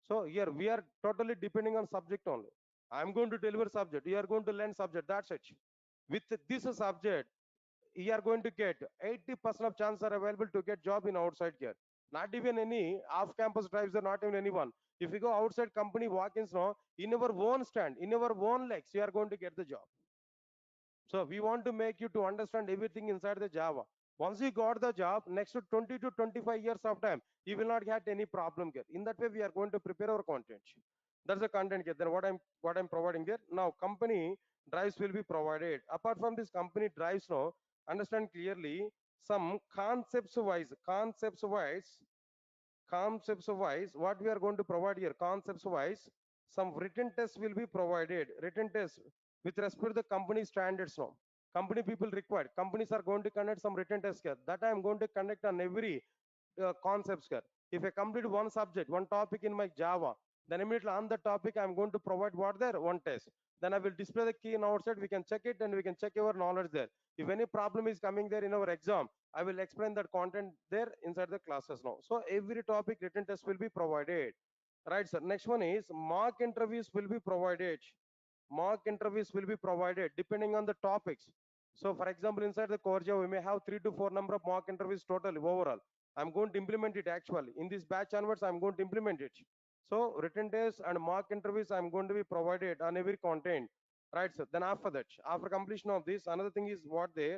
So here we are totally depending on subject only. I'm going to deliver subject, you are going to learn subject, that's it. With this subject, you are going to get 80% of chance are available to get job in outside here. Not even any off campus drives are not even anyone. If you go outside company walk-ins now, in our own stand, in our own legs, you are going to get the job. So we want to make you to understand everything inside the Java. Once you got the job, next to 20 to 25 years of time, you will not get any problem here. In that way, we are going to prepare our content. That's the content here. Then what I'm providing there. Now company drives will be provided. Apart from this company drives now, understand clearly some concepts wise what we are going to provide here concepts wise some written tests will be provided written tests with respect to the company standards now company people required companies are going to conduct some written tests here that I am going to conduct on every concepts here if I complete one subject one topic in my Java then immediately on the topic I'm going to provide what there one test then I will display the key in outside we can check it and we can check our knowledge there if any problem is coming there in our exam I will explain that content there inside the classes now. So every topic written test will be provided. Right, sir. Next one is mock interviews will be provided. Mock interviews will be provided depending on the topics. So for example, inside the core Java, we may have 3 to 4 number of mock interviews total overall. I'm going to implement it actually. In this batch onwards, I'm going to implement it. So written tests and mock interviews I'm going to be provided on every content. Right, sir. Then after that, after completion of this, another thing is what they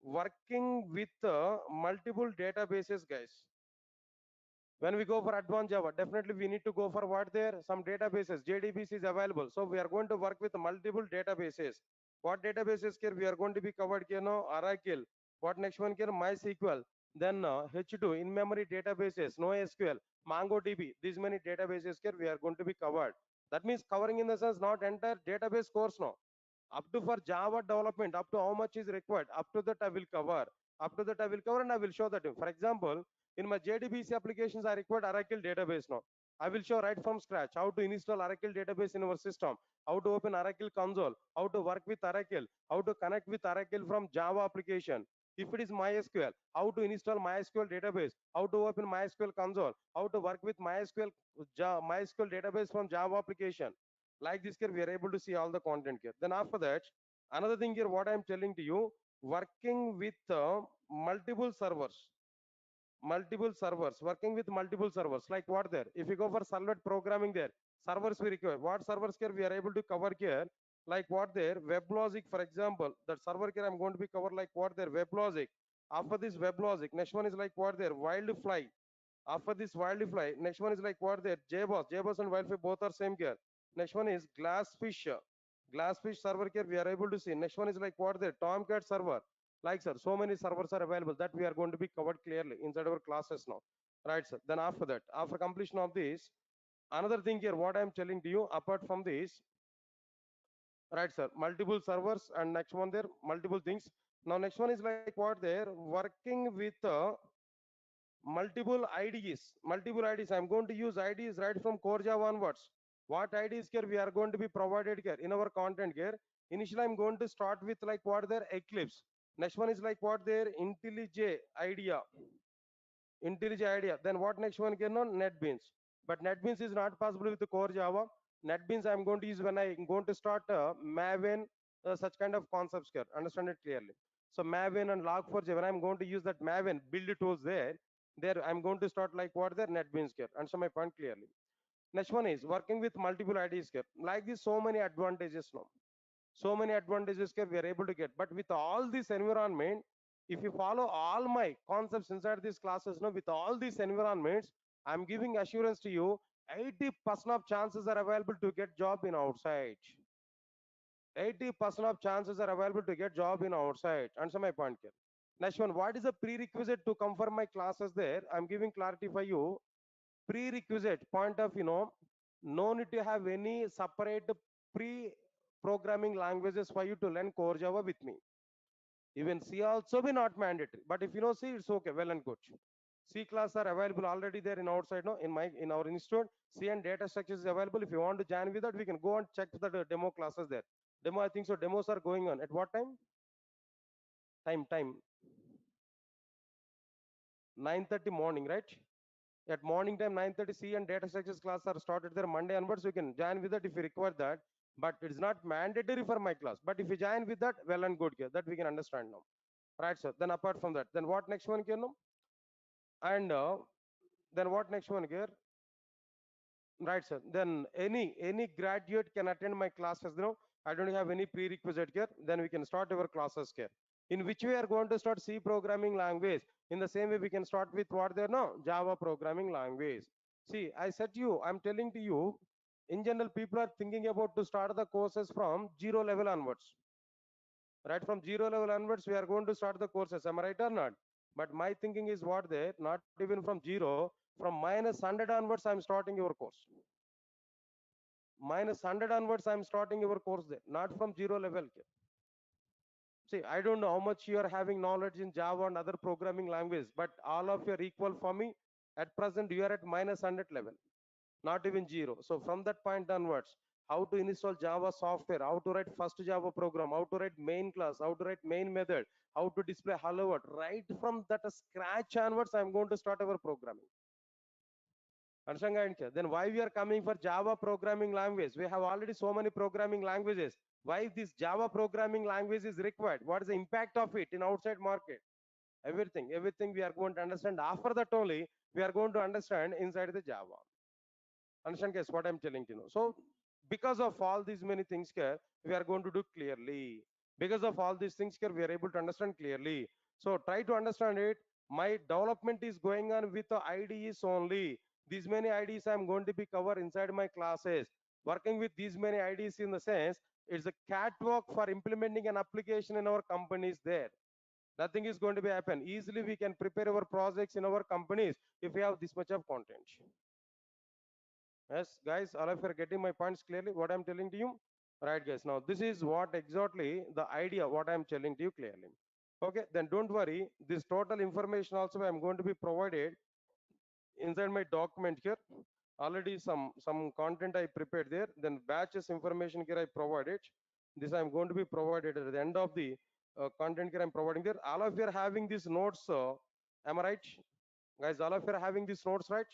working with multiple databases, guys. When we go for advanced Java, definitely we need to go for what there some databases JDBC is available, so we are going to work with multiple databases. What databases here we are going to be covered here now? Oracle. What next one here? MySQL. Then H2 in memory databases, NoSQL, MongoDB. These many databases here we are going to be covered. That means covering in the sense not entire database course now, up to for Java development, up to how much is required, up to that I will cover. Up to that I will cover and I will show that. For example, in my JDBC applications, I required Oracle database now. I will show right from scratch how to install Oracle database in our system, how to open Oracle console, how to work with Oracle, how to connect with Oracle from Java application. If it is MySQL, how to install MySQL database, how to open MySQL console, how to work with MySQL database from Java application. Like this here, we are able to see all the content here. Then after that, another thing here, what I'm telling to you, working with multiple servers working with multiple servers like what there if you go for servlet programming there servers we require what servers here we are able to cover here like what there WebLogic for example that server here I'm going to be covered like what there WebLogic after this WebLogic next one is like what there Wildfly after this Wildfly next one is like what there JBoss and Wildfly both are same here next one is Glassfish server here we are able to see next one is like what there Tomcat server like sir so many servers are available that we are going to be covered clearly inside our classes now right sir then after that after completion of this another thing here what I'm telling to you apart from this right sir multiple servers and next one there multiple things now next one is like what there working with multiple IDs I'm going to use IDs right from core Java onwards what IDs here we are going to be provided here in our content here initially I'm going to start with like what there Eclipse next one is like what there IntelliJ IDEA then what next one here no NetBeans but NetBeans is not possible with the core Java NetBeans I'm going to use when I'm going to start Maven such kind of concepts here understand it clearly so Maven and Log4j when I'm going to use that Maven build tools there I'm going to start like what there NetBeans here answer my point clearly next one is working with multiple IDs here like this so many advantages now so many advantages here we are able to get but with all this environment if you follow all my concepts inside these classes now with all these environments I'm giving assurance to you 80% of chances are available to get job in outside 80% of chances are available to get job in outside answer my point here next one what is the prerequisite to come for my classes there I'm giving clarity for you prerequisite point of no need to have any separate pre programming languages for you to learn core Java with me even C also be not mandatory but if you know C it's okay well and good C class are available already there in outside no in our institute C and data structures is available if you want to join with that we can go and check the demo classes there demo I think so demos are going on at what time 9:30 morning right at morning time 9:30 C and data structures class are started there Monday onwards you can join with that if you require that but it's not mandatory for my class but if you join with that well and good here that we can understand now Right, sir. Then apart from that, then what next one, Kirno? And then what next one here? Right, sir. Then any graduate can attend my classes. You know, I don't have any prerequisite here. Then we can start our classes here. In which way are going to start C programming language? In the same way, we can start with what there now Java programming language. See, I said to you, I'm telling to you, in general, people are thinking about to start the courses from zero level onwards. Right from zero level onwards, we are going to start the courses. Am I right or not? But my thinking is what there, not even from zero, from minus 100 onwards, I'm starting your course. Minus 100 onwards, I'm starting your course there, not from zero level. See, I don't know how much you are having knowledge in Java and other programming language, but all of you are equal for me. At present, you are at minus 100 level, not even zero. So from that point onwards, how to install Java software, how to write first Java program, how to write main class, how to write main method, how to display hello world. Right from that scratch onwards, I'm going to start our programming. Understand, guys? Then why we are coming for Java programming language? We have already so many programming languages. Why this Java programming language is required? What is the impact of it in outside market? Everything we are going to understand. After that only, we are going to understand inside the Java. Understand, guys, what I'm telling you. So because of all these many things here, we are going to do clearly. Because of all these things here, we are able to understand clearly. So try to understand it. My development is going on with the IDEs only. These many IDEs I'm going to be covered inside my classes. Working with these many IDEs in the sense, it's a catwalk for implementing an application in our companies there. Nothing is going to be happen. Easily we can prepare our projects in our companies if we have this much of content. Yes, guys, all of you are getting my points clearly, what I'm telling to you? Right, guys. Now, this is what exactly the idea, what I'm telling to you clearly. Okay, then don't worry. This total information also I'm going to be provided inside my document here. Already some content I prepared there. Then batches information here I provided. This I'm going to be provided at the end of the content here I'm providing there. All of you are having these notes. Am I right? Guys, all of you are having these notes, right?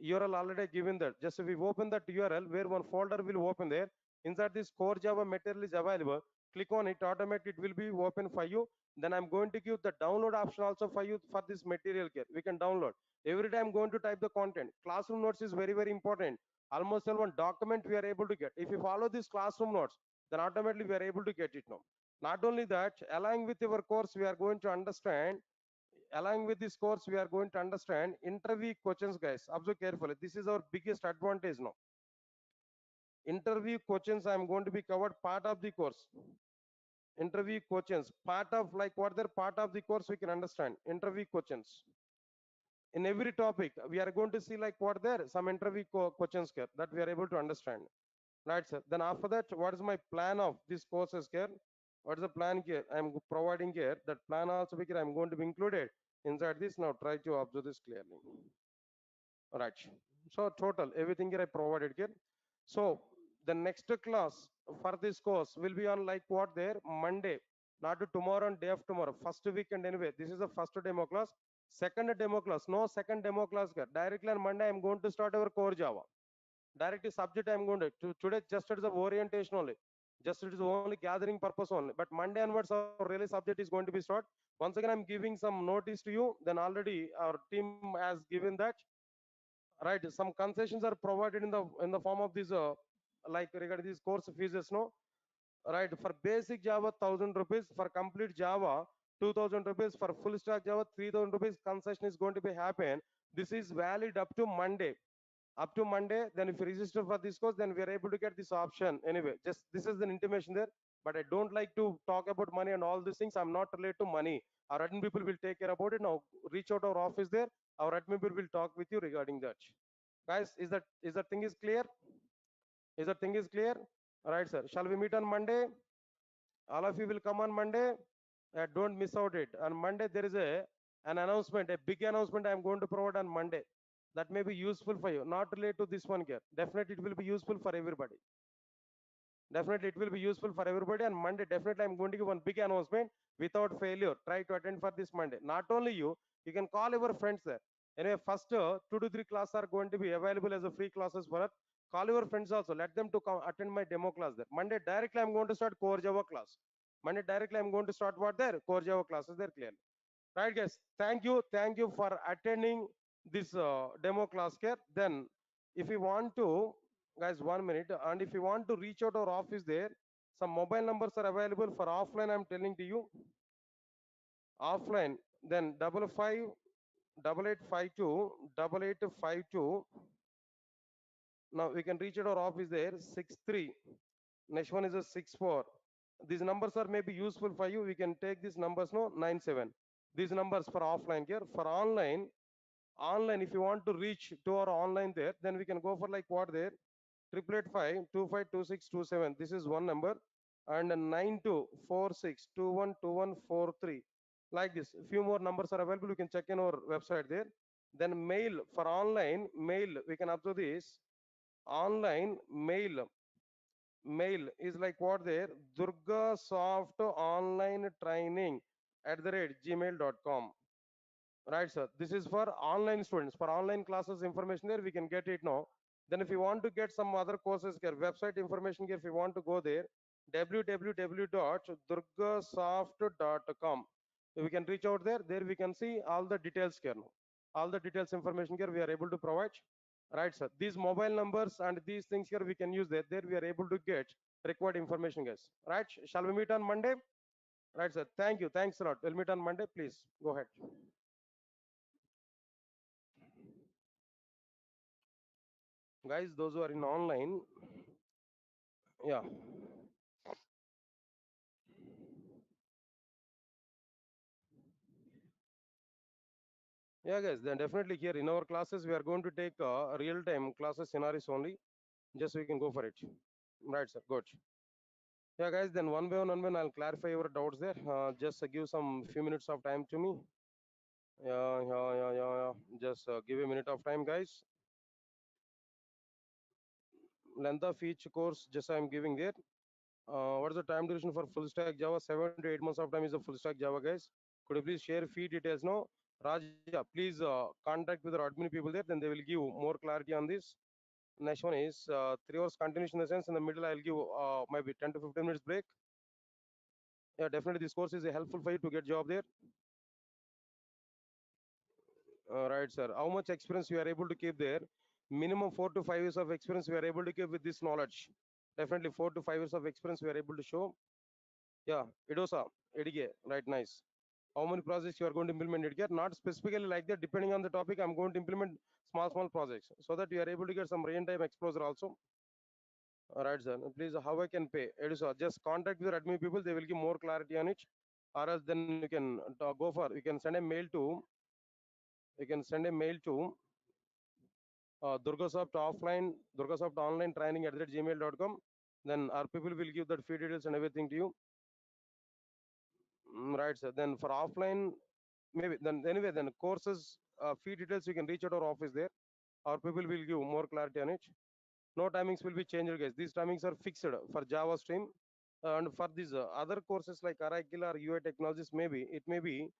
URL already given that. Just if we open that URL, where one folder will open there, inside this core Java material is available. Click on it, automatically it will be open for you. Then I'm going to give the download option also for you for this material here. We can download. Every time I'm going to type the content. Classroom notes is very, very important. Almost all one document we are able to get. If you follow these classroom notes, then automatically we are able to get it now. Not only that, along with your course, we are going to understand along with this course, we are going to understand interview questions, guys. Observe carefully. This is our biggest advantage now. Interview questions, I am going to be covered part of the course. Interview questions, part of like what they're part of the course, we can understand. Interview questions. In every topic, we are going to see like what there, some interview questions here that we are able to understand. Right, sir. Then after that, what is my plan of this courses here? What is the plan here? I am providing here. That plan also here I am going to be included inside this. Now try to observe this clearly. Right. So total everything here I provided here. So the next class for this course will be on like what there Monday, not to tomorrow and day of tomorrow. First weekend anyway. This is the first demo class. Second demo class. No second demo class here. Directly on Monday I am going to start our core Java. Directly subject I'm going to today just as the orientation only. Just it is only gathering purpose only. But Monday onwards our really subject is going to be start. Once again I'm giving some notice to you. Then already our team has given that. Right, some concessions are provided in the form of this like regarding these course fees, no, right? For basic Java 1,000 rupees, for complete Java 2,000 rupees, for full stack Java 3,000 rupees concession is going to be happen. This is valid up to Monday. Up to Monday, then if you register for this course, then we are able to get this option anyway. Just this is an intimation there, but I don't like to talk about money and all these things. I'm not related to money. Our admin people will take care about it. Now reach out our office there. Our admin people will talk with you regarding that. Guys, is that thing is clear? Is that thing is clear? All right, sir. Shall we meet on Monday? All of you will come on Monday. Don't miss out it. On Monday there is an announcement, a big announcement I am going to provide on Monday. That may be useful for you. Not related to this one here. Definitely it will be useful for everybody. Definitely it will be useful for everybody. On Monday, definitely I'm going to give one big announcement without failure. Try to attend for this Monday. Not only you can call your friends there. Anyway, first 2 to 3 classes are going to be available as a free classes for us. Call your friends also. Let them to come attend my demo class there. Monday directly I'm going to start core Java class. Monday directly I'm going to start what there? Core Java classes there clearly. Right, guys? Thank you for attending this demo class here. Then, if you want to, guys, 1 minute, and if you want to reach out our office there, some mobile numbers are available for offline. I'm telling to you, offline. Then 55 8852 Now we can reach out our office there. 63. Next one is a 64. These numbers are maybe useful for you. We can take these numbers no 97. These numbers for offline here. For online, if you want to reach to our online there, then we can go for like what there? 8885 252627. This is one number, and 9246212143. Like this. Few more numbers are available. You can check in our website there. Then mail for online mail. We can observe this online mail is like what there? Durga Soft Online Training at the rate gmail.com. Right, sir. This is for online students. For online classes information there, we can get it now. Then if you want to get some other courses here, website information here, if you want to go there, www.durgasoft.com. We can reach out there. There we can see all the details here now. All the details information here we are able to provide. Right, sir. These mobile numbers and these things here we can use there. There we are able to get required information, guys. Right? Shall we meet on Monday? Right, sir. Thank you. Thanks a lot. We'll meet on Monday. Please go ahead. Guys, those who are in online, yeah. Yeah, guys, then definitely here in our classes, we are going to take real-time classes scenarios only. Just so we can go for it. Right, sir. Good. Yeah, guys, then one by one, I'll clarify your doubts there. Just give some few minutes of time to me. Yeah. Just give a minute of time, guys. Length of each course, just I'm giving there. What is the time duration for full stack Java? 7 to 8 months of time is the full stack Java, guys. Could you please share fee details now? Raja, please contact with our admin people there, then they will give more clarity on this. Next one is 3 hours continuation in the sense in the middle I'll give maybe 10 to 15 minutes break. Yeah, definitely this course is helpful for you to get job there. Right, sir. How much experience you are able to keep there? Minimum 4 to 5 years of experience we are able to keep with this knowledge. Definitely 4 to 5 years of experience we are able to show. Yeah, Idosa, Edige, right, nice. How many projects you are going to implement it here? Not specifically like that. Depending on the topic, I'm going to implement small projects so that you are able to get some real-time exposure also. All right, sir. Please, how I can pay? Edosa, just contact with your admin people. They will give more clarity on it. Or else then you can go for. You can send a mail to. You can send a mail to Durgasoft offline, Durgasoft online training at gmail.com. Then our people will give that fee details and everything to you. Right, sir. Then for offline, maybe then anyway, then courses fee details you can reach out our office there. Our people will give more clarity on it. No timings will be changed, guys. These timings are fixed for Java stream. And for these other courses like Oracle or UI technologies, maybe it may be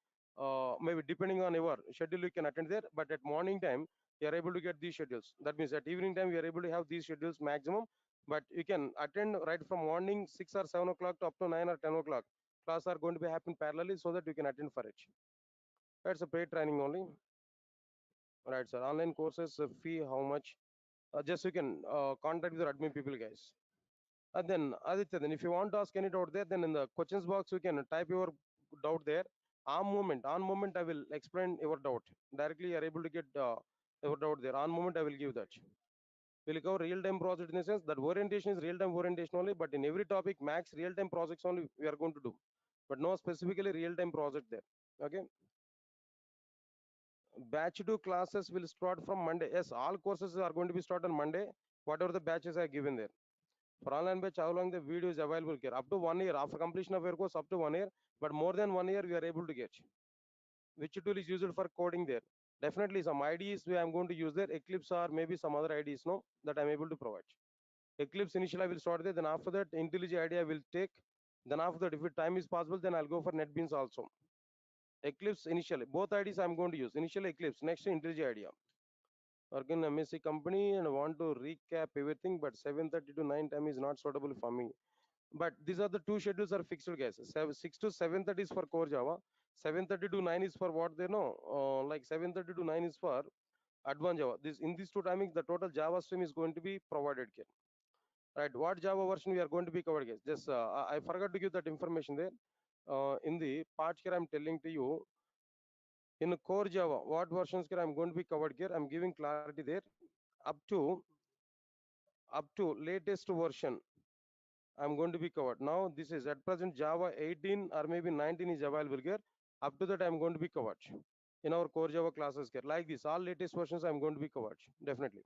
maybe depending on your schedule you can attend there. But at morning time, you are able to get these schedules. That means at evening time, we are able to have these schedules maximum. But you can attend right from morning 6 or 7 o'clock to up to 9 or 10 o'clock. Class are going to be happen parallelly so that you can attend for it. That's a paid training only. Right, sir. Online courses fee how much? Just you can contact with your admin people, guys. And then Aditya, then if you want to ask any doubt there, then in the questions box you can type your doubt there. On moment I will explain your doubt. Directly you are able to get your doubt there. On moment I will give that. We'll cover real-time project in the sense that orientation is real-time orientation only, but in every topic, max real-time projects only we are going to do, but no specifically real-time project there. Okay. Batch 2 classes will start from Monday. Yes, all courses are going to be start on Monday. Whatever the batches are given there. For online batch, how long the video is available here? Up to 1 year. After completion of your course, up to 1 year. But more than 1 year, we are able to get. Which tool is used for coding there? Definitely some IDs I'm going to use there. Eclipse or maybe some other IDs, no, that I'm able to provide. Eclipse initially I will start there. Then after that, IntelliJ ID I will take. Then after that, if it time is possible, then I'll go for NetBeans also. Eclipse initially, both IDs I'm going to use. Initially Eclipse, next IntelliJ idea. Work in MSc company and want to recap everything, but 7:30 to 9 time is not suitable for me. But these are the two schedules are fixed, guys. 6 to 7:30 is for core Java. 7:30 to 9 is for what they know. Like 7:30 to 9 is for advanced Java. This in these two timings, the total Java stream is going to be provided here. Right? What Java version we are going to be covered, guys? Just I forgot to give that information there. In the part here, I'm telling to you in core Java, what versions here I'm going to be covered here. I'm giving clarity there. Up to up to latest version I'm going to be covered. Now this is at present Java 18 or maybe 19 is available here. Up to that I'm going to be covered in our core Java classes here. Like this, all latest versions I'm going to be covered. Definitely.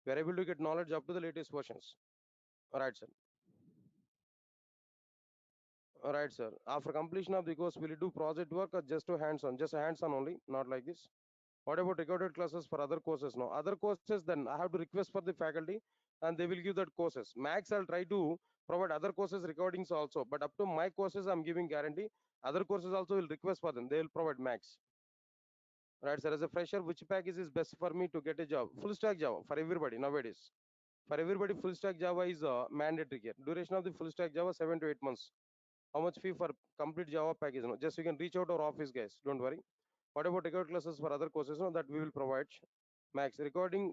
We are able to get knowledge up to the latest versions. Alright, sir. Alright, sir. After completion of the course, will you do project work or just do hands-on? Just hands-on only, not like this. What about recorded classes for other courses? No, other courses, then I have to request for the faculty and they will give that courses. Max, I'll try to provide other courses recordings also, but up to my courses, I'm giving guarantee. Other courses also will request for them. They will provide max. Right, sir. As a fresher, which package is best for me to get a job? Full stack Java for everybody nowadays. For everybody, full stack Java is mandatory here. Duration of the full stack Java 7 to 8 months. How much fee for complete Java package? No, just you can reach out our office, guys. Don't worry. What about record classes for other courses? No, that we will provide. Max recording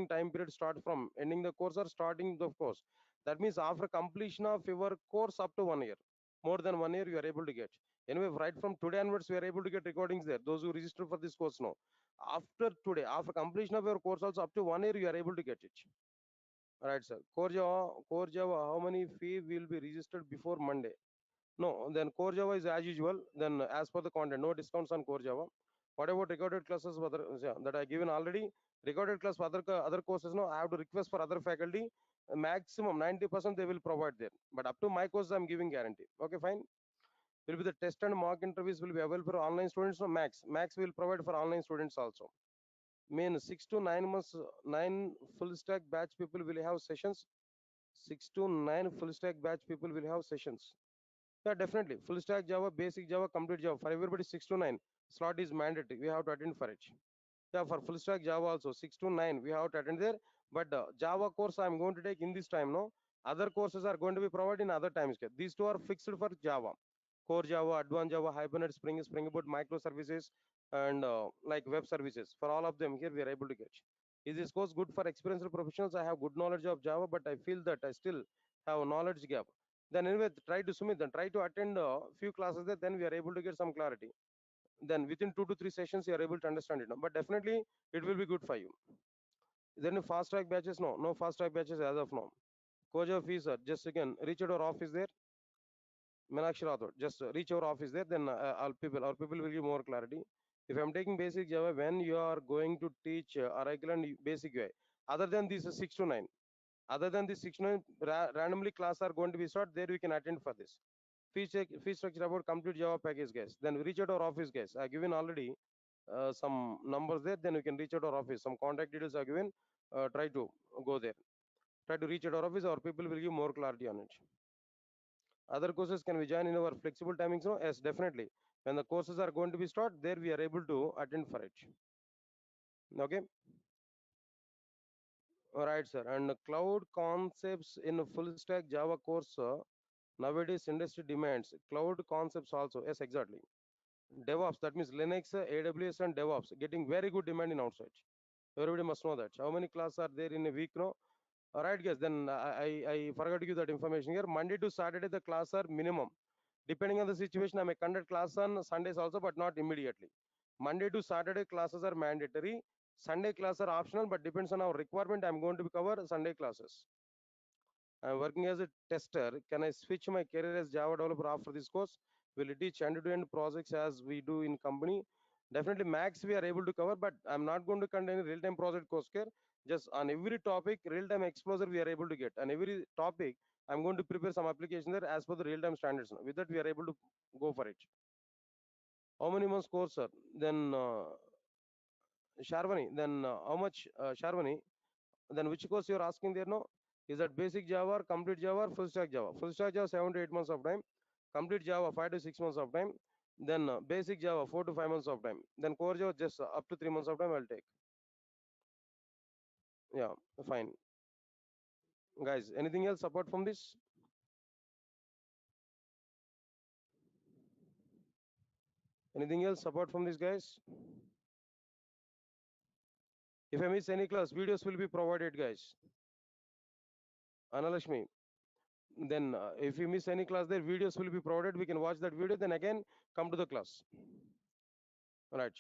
time period start from ending the course or starting the course. That means after completion of your course up to 1 year, more than 1 year you are able to get. Anyway, right from today onwards we are able to get recordings there. Those who register for this course now. After today, after completion of your course also up to 1 year you are able to get it. Right, sir. Core Java, how many fee will be registered before Monday? No, then core Java is as usual. Then as per the content, no discounts on core Java. What about recorded classes for other, yeah, that I given already? Recorded class for other courses, no, I have to request for other faculty. Maximum 90% they will provide there. But up to my course, I'm giving guarantee. Okay, fine. Will be the test and mock interviews will be available for online students. No, Max will provide for online students also. Mean 6 to 9 months, 9 full stack batch people will have sessions. 6 to 9 full stack batch people will have sessions. Yeah, definitely. Full stack Java, basic Java, complete Java. For everybody, 6 to 9. Slot is mandatory. We have to attend for it. Yeah, for full stack Java also, 6 to 9. We have to attend there. But Java course I'm going to take in this time, no? Other courses are going to be provided in other times. These two are fixed for Java. Core Java, Advanced Java, Hibernate, Spring Boot, microservices, and like web services. For all of them, here we are able to get. Is this course good for experienced professionals? I have good knowledge of Java, but I feel that I still have a knowledge gap. Then anyway, try to Sumit, then try to attend a few classes there, then we are able to get some clarity. Then within 2 to 3 sessions, you are able to understand it. But definitely, it will be good for you. Then fast track batches, no fast track batches as of now. Koja fees, just again, reach out our office there. Meenakshi Rathod, just reach our office there, then our people will give more clarity. If I'm taking basic Java, when you are going to teach Oracle and basic UI, other than this 6 to 9, other than this 6 to 9, randomly class are going to be short, there we can attend for this. Fee structure about complete Java package, guys. Then we reach out our office, guys. I given already some numbers there, then we can reach out our office. Some contact details are given. Try to go there. Try to reach out our office, our people will give more clarity on it. Other courses can we join in our flexible timings? No? Yes, definitely. When the courses are going to be start, there we are able to attend for it. Okay. All right, sir. And cloud concepts in a full stack Java course. Nowadays, industry demands cloud concepts also. Yes, exactly. DevOps, that means Linux, AWS, and DevOps getting very good demand in outside. Everybody must know that. How many classes are there in a week? No. All right, guys. Then I forgot to give that information here. Monday to Saturday, the class are minimum. Depending on the situation, I may conduct class on Sundays also, but not immediately. Monday to Saturday classes are mandatory. Sunday classes are optional, but depends on our requirement. I'm going to cover Sunday classes. I'm working as a tester. Can I switch my career as Java developer after this course? Will it teach end-to-end projects as we do in company? Definitely, max we are able to cover, but I'm not going to conduct any real-time project course here. Just on every topic, real-time exposure we are able to get. On every topic, I'm going to prepare some application there as per the real-time standards. With that, we are able to go for it. How many months course, sir? Then Sharvani, then how much Sharvani? Then which course you are asking there? No, is that basic Java, or complete Java, or full stack Java? Full stack Java 7 to 8 months of time. Complete Java 5 to 6 months of time. Then basic Java 4 to 5 months of time. Then core Java just up to 3 months of time I'll take. Yeah, fine. Guys, anything else apart from this? Anything else apart from this, guys? If I miss any class, videos will be provided, guys. Analashmi. Then, if you miss any class, there videos will be provided. We can watch that video. Then again, come to the class. All right.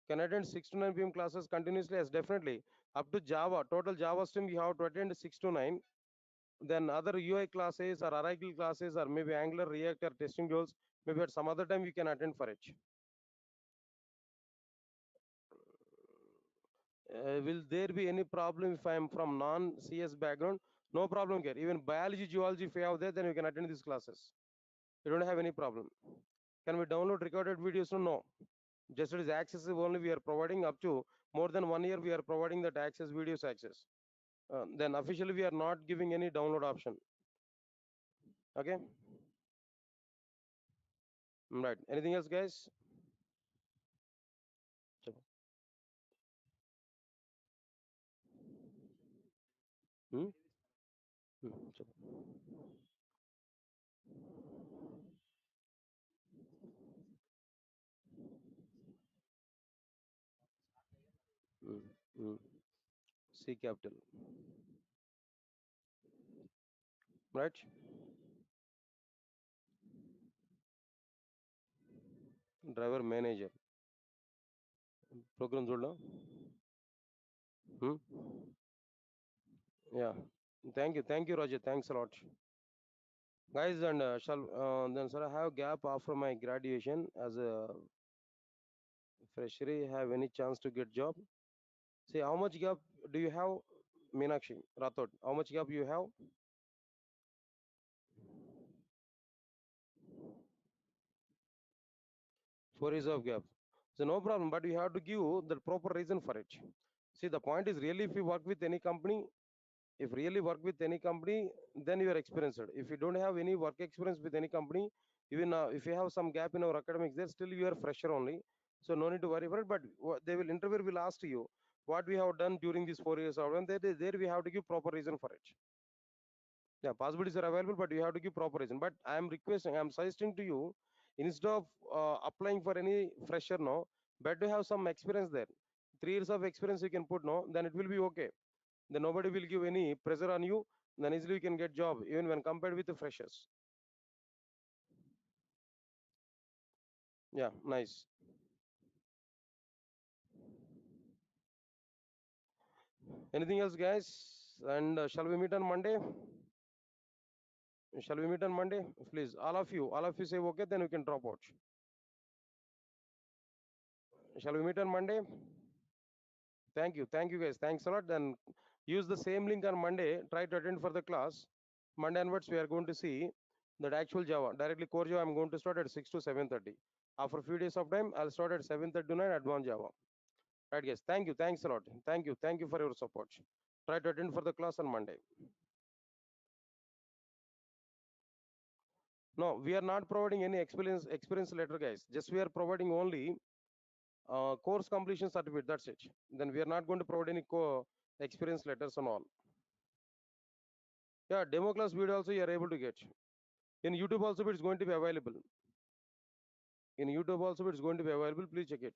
Can attend 6 to 9 p.m. classes continuously? Yes, definitely. Up to Java, total Java stream, you have to attend 6 to 9. Then other UI classes or Oracle classes or maybe Angular, React or testing goals, maybe at some other time you can attend for it. Will there be any problem if I am from non-CS background? No problem here. Even biology, geology, if you have there, then you can attend these classes. You don't have any problem. Can we download recorded videos? No. Just it is accessible only we are providing up to more than 1 year we are providing that access videos access. Then officially we are not giving any download option. Okay. Right. Anything else, guys? Hmm? Hmm. Hmm. Hmm. C capital. Right. Driver manager. Program जोड़ना. Hmm? Yeah. Thank you, Roger. Thanks a lot, guys. And shall then, sir, I have gap after my graduation as a fresher. Have any chance to get job? See, how much gap do you have, Meenakshi Rathod? How much gap you have? 4 years of gap. So no problem, but you have to give the proper reason for it. See, the point is really if you work with any company, if really work with any company, then you are experienced. If you don't have any work experience with any company, even if you have some gap in our academics, there still you are fresher only. So no need to worry about it. But they will interview will ask you what we have done during these 4 years, and there we have to give proper reason for it. Yeah, possibilities are available, but you have to give proper reason. But I am requesting, I am suggesting to you, instead of applying for any fresher, no, better to have some experience there. 3 years of experience you can put, no, then it will be okay. Then nobody will give any pressure on you. Then easily you can get job even when compared with the freshers. Yeah, nice. Anything else, guys? And shall we meet on Monday? Shall we meet on Monday? Please, all of you say okay, then we can drop out. Shall we meet on Monday? Thank you, guys. Thanks a lot. Then use the same link on Monday. Try to attend for the class. Monday onwards, we are going to see that actual Java directly core Java. I'm going to start at 6 to 7:30. After a few days of time, I'll start at 7:30 to 9 advanced Java. Right, guys. Thank you. Thanks a lot. Thank you for your support. Try to attend for the class on Monday. No, we are not providing any experience letter, guys. Just we are providing only course completion certificate. That's it. Then we are not going to provide any experience letters and all. Yeah, demo class video also you are able to get. In YouTube also it's going to be available. In YouTube also it's going to be available. Please check it.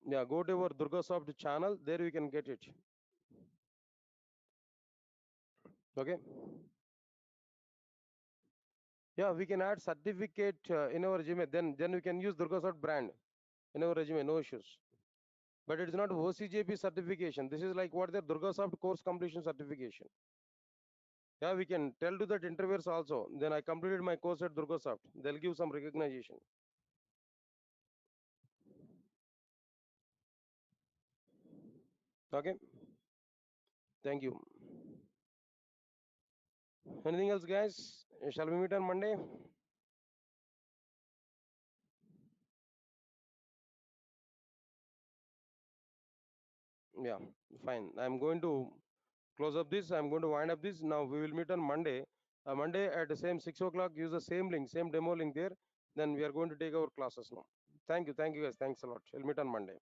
Yeah, go to our Durga Soft channel. There you can get it. Okay. Yeah, we can add certificate in our resume. Then we can use Durga Soft brand in our resume. No issues. But it's not OCJP certification. This is like what the Durga Soft course completion certification. Yeah, we can tell to that interviewers also. Then I completed my course at Durga Soft. They'll give some recognition. Okay. Thank you. Anything else, guys? Shall we meet on Monday? Yeah, fine. I'm going to close up this. I'm going to wind up this. Now we will meet on Monday. Monday at the same 6 o'clock. Use the same link, same demo link there. Then we are going to take our classes now. Thank you. Thank you, guys. Thanks a lot. We'll meet on Monday.